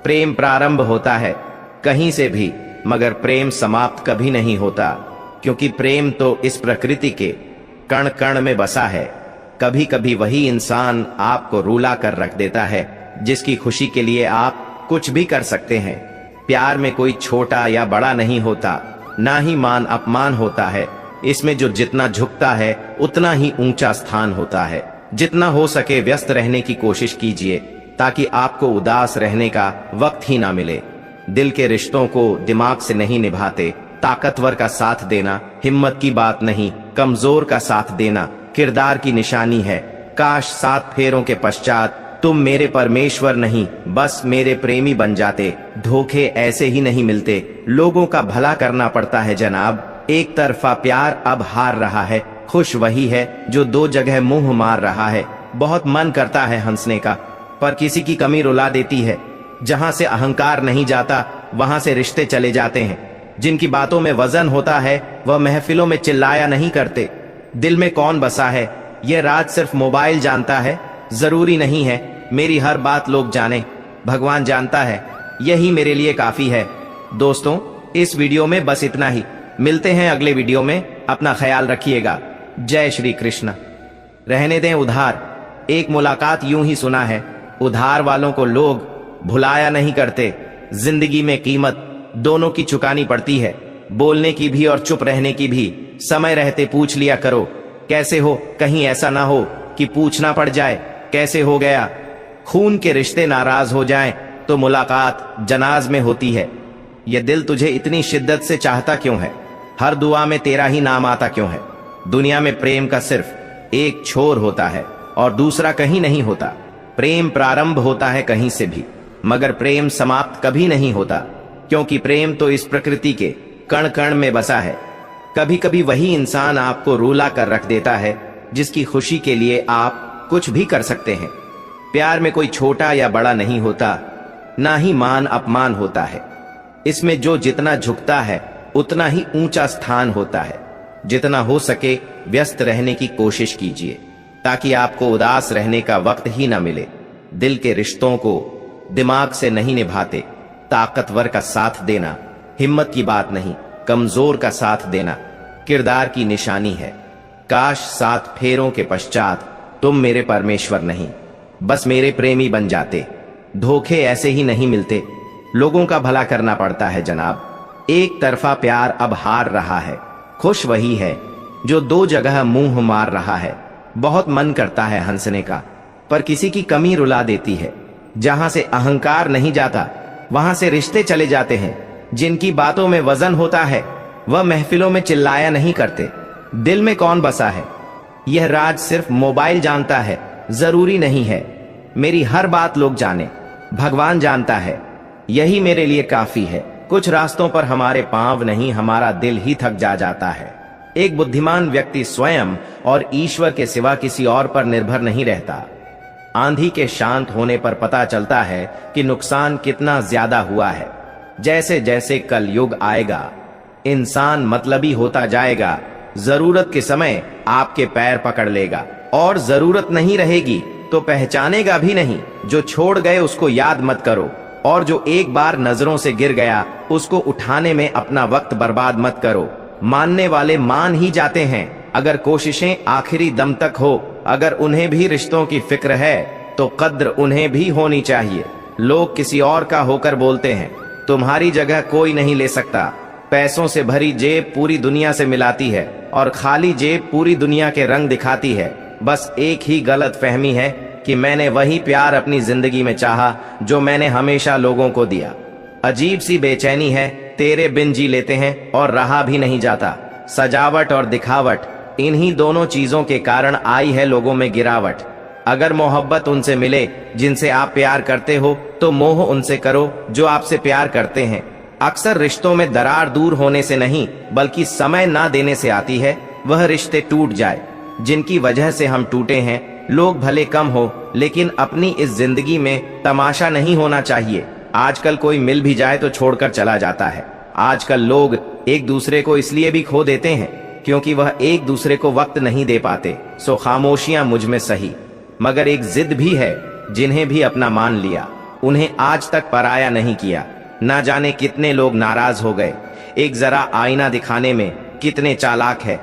प्रेम प्रारंभ होता है कहीं से भी, मगर प्रेम समाप्त कभी नहीं होता, क्योंकि प्रेम तो इस प्रकृति के कण कण में बसा है। कभी कभी वही इंसान आपको रुला कर रख देता है जिसकी खुशी के लिए आप कुछ भी कर सकते हैं। प्यार में कोई छोटा या बड़ा नहीं होता, ना ही मान अपमान होता है। इसमें जो जितना झुकता है उतना ही ऊंचा स्थान होता है। जितना हो सके व्यस्त रहने की कोशिश कीजिए, ताकि आपको उदास रहने का वक्त ही ना मिले। दिल के रिश्तों को दिमाग से नहीं निभाते। ताकतवर का साथ देना हिम्मत की बात नहीं, कमजोर का साथ देना किरदार की निशानी है। काश 7 फेरों के पश्चात तुम मेरे परमेश्वर नहीं, बस मेरे प्रेमी बन जाते। धोखे ऐसे ही नहीं मिलते, लोगों का भला करना पड़ता है जनाब। एक तरफा प्यार अब हार रहा है, खुश वही है जो दो जगह मुंह मार रहा है। बहुत मन करता है हंसने का, पर किसी की कमी रुला देती है। जहां से अहंकार नहीं जाता वहां से रिश्ते चले जाते हैं। जिनकी बातों में वजन होता है वह महफिलों में चिल्लाया नहीं करते। दिल में कौन बसा है यह राज सिर्फ मोबाइल जानता है। जरूरी नहीं है मेरी हर बात लोग जाने, भगवान जानता है, यही मेरे लिए काफी है। दोस्तों, इस वीडियो में बस इतना ही। मिलते हैं अगले वीडियो में, अपना ख्याल रखिएगा। जय श्री कृष्ण। रहने दें उधार, एक मुलाकात यूं ही सुना है, उधार वालों को लोग भुलाया नहीं करते। जिंदगी में कीमत दोनों की चुकानी पड़ती है, बोलने की भी और चुप रहने की भी। समय रहते पूछ लिया करो कैसे हो, कहीं ऐसा ना हो कि पूछना पड़ जाए कैसे हो गया। खून के रिश्ते नाराज हो जाएं तो मुलाकात जनाज में होती है। यह दिल तुझे इतनी शिद्दत से चाहता क्यों है, हर दुआ में तेरा ही नाम आता क्यों है। दुनिया में प्रेम का सिर्फ एक छोर होता है और दूसरा कहीं नहीं होता। प्रेम प्रारंभ होता है कहीं से भी, मगर प्रेम समाप्त कभी नहीं होता, क्योंकि प्रेम तो इस प्रकृति के कण कण में बसा है। कभी कभी वही इंसान आपको रुला कर रख देता है जिसकी खुशी के लिए आप कुछ भी कर सकते हैं। प्यार में कोई छोटा या बड़ा नहीं होता, ना ही मान अपमान होता है। इसमें जो जितना झुकता है उतना ही ऊंचा स्थान होता है। जितना हो सके व्यस्त रहने की कोशिश कीजिए, ताकि आपको उदास रहने का वक्त ही ना मिले। दिल के रिश्तों को दिमाग से नहीं निभाते। ताकतवर का साथ देना हिम्मत की बात नहीं, कमजोर का साथ देना किरदार की निशानी है। काश 7 फेरों के पश्चात तुम मेरे परमेश्वर नहीं, बस मेरे प्रेमी बन जाते। धोखे ऐसे ही नहीं मिलते, लोगों का भला करना पड़ता है जनाब। एक तरफा प्यार अब हार रहा है, खुश वही है जो दो जगह मुंह मार रहा है। बहुत मन करता है हंसने का, पर किसी की कमी रुला देती है। जहां से अहंकार नहीं जाता वहां से रिश्ते चले जाते हैं। जिनकी बातों में वजन होता है वह महफिलों में चिल्लाया नहीं करते। दिल में कौन बसा है यह राज सिर्फ मोबाइल जानता है। जरूरी नहीं है मेरी हर बात लोग जाने, भगवान जानता है, यही मेरे लिए काफी है। कुछ रास्तों पर हमारे पांव नहीं, हमारा दिल ही थक जाता है। एक बुद्धिमान व्यक्ति स्वयं और ईश्वर के सिवा किसी और पर निर्भर नहीं रहता। आंधी के शांत होने पर पता चलता है कि नुकसान कितना ज्यादा हुआ है। जैसे जैसे कल युग आएगा इंसान मतलबी होता जाएगा। जरूरत के समय आपके पैर पकड़ लेगा और जरूरत नहीं रहेगी तो पहचानेगा भी नहीं। जो छोड़ गए उसको याद मत करो, और जो एक बार नजरों से गिर गया उसको उठाने में अपना वक्त बर्बाद मत करो। मानने वाले मान ही जाते हैं अगर कोशिशें आखिरी दम तक हो। अगर उन्हें भी रिश्तों की फिक्र है तो कद्र उन्हें भी होनी चाहिए। लोग किसी और का होकर बोलते हैं, तुम्हारी जगह कोई नहीं ले सकता। पैसों से भरी जेब पूरी दुनिया से मिलाती है और खाली जेब पूरी दुनिया के रंग दिखाती है। बस एक ही गलत फहमी है कि मैंने वही प्यार अपनी जिंदगी में चाहा जो मैंने हमेशा लोगों को दिया। अजीब सी बेचैनी है, तेरे बिन जी लेते हैं और रहा भी नहीं जाता। सजावट और दिखावट, इन्हीं दोनों चीजों के कारण आई है लोगों में गिरावट। अगर मोहब्बत उनसे मिले जिनसे आप प्यार करते हो तो मोह उनसे करो जो आपसे प्यार करते हैं। अक्सर रिश्तों में दरार दूर होने से नहीं बल्कि समय ना देने से आती है। वह रिश्ते टूट जाए जिनकी वजह से हम टूटे हैं। लोग भले कम हो लेकिन अपनी इस जिंदगी में तमाशा नहीं होना चाहिए। आजकल कोई मिल भी जाए तो छोड़कर चला जाता है। आजकल लोग एक दूसरे को इसलिए भी खो देते हैं क्योंकि वह एक दूसरे को वक्त नहीं दे पाते। सो खामोशियां मुझ में सही, मगर एक जिद भी है। जिन्हें भी अपना मान लिया उन्हें आज तक पराया नहीं किया। ना जाने कितने लोग नाराज हो गए एक जरा आईना दिखाने में कितने चालाक है।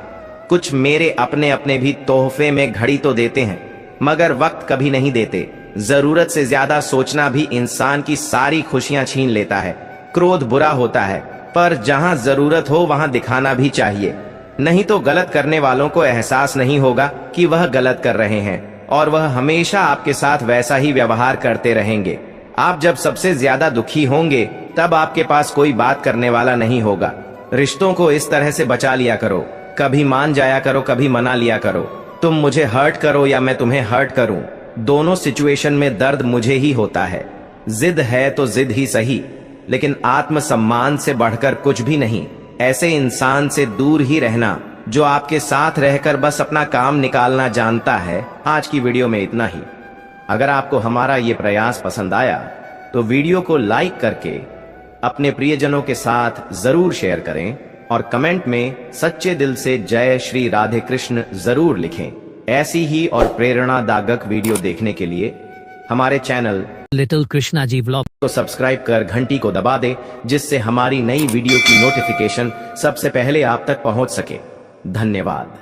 कुछ मेरे अपने अपने भी तोहफे में घड़ी तो देते हैं मगर वक्त कभी नहीं देते। जरूरत से ज्यादा सोचना भी इंसान की सारी खुशियां छीन लेता है। क्रोध बुरा होता है पर जहां जरूरत हो वहां दिखाना भी चाहिए, नहीं तो गलत करने वालों को एहसास नहीं होगा कि वह गलत कर रहे हैं और वह हमेशा आपके साथ वैसा ही व्यवहार करते रहेंगे। आप जब सबसे ज्यादा दुखी होंगे तब आपके पास कोई बात करने वाला नहीं होगा। रिश्तों को इस तरह से बचा लिया करो, कभी मान जाया करो, कभी मना लिया करो। तुम मुझे हर्ट करो या मैं तुम्हें हर्ट करूं, दोनों सिचुएशन में दर्द मुझे ही होता है। जिद है तो जिद ही सही, लेकिन आत्मसम्मान से बढ़कर कुछ भी नहीं। ऐसे इंसान से दूर ही रहना जो आपके साथ रहकर बस अपना काम निकालना जानता है। आज की वीडियो में इतना ही। अगर आपको हमारा ये प्रयास पसंद आया तो वीडियो को लाइक करके अपने प्रियजनों के साथ जरूर शेयर करें और कमेंट में सच्चे दिल से जय श्री राधे कृष्ण जरूर लिखें। ऐसी ही और प्रेरणादायक वीडियो देखने के लिए हमारे channel little Krishna ji vlog को सब्सक्राइब कर घंटी को दबा दे, जिससे हमारी नई वीडियो की नोटिफिकेशन सबसे पहले आप तक पहुंच सके। धन्यवाद।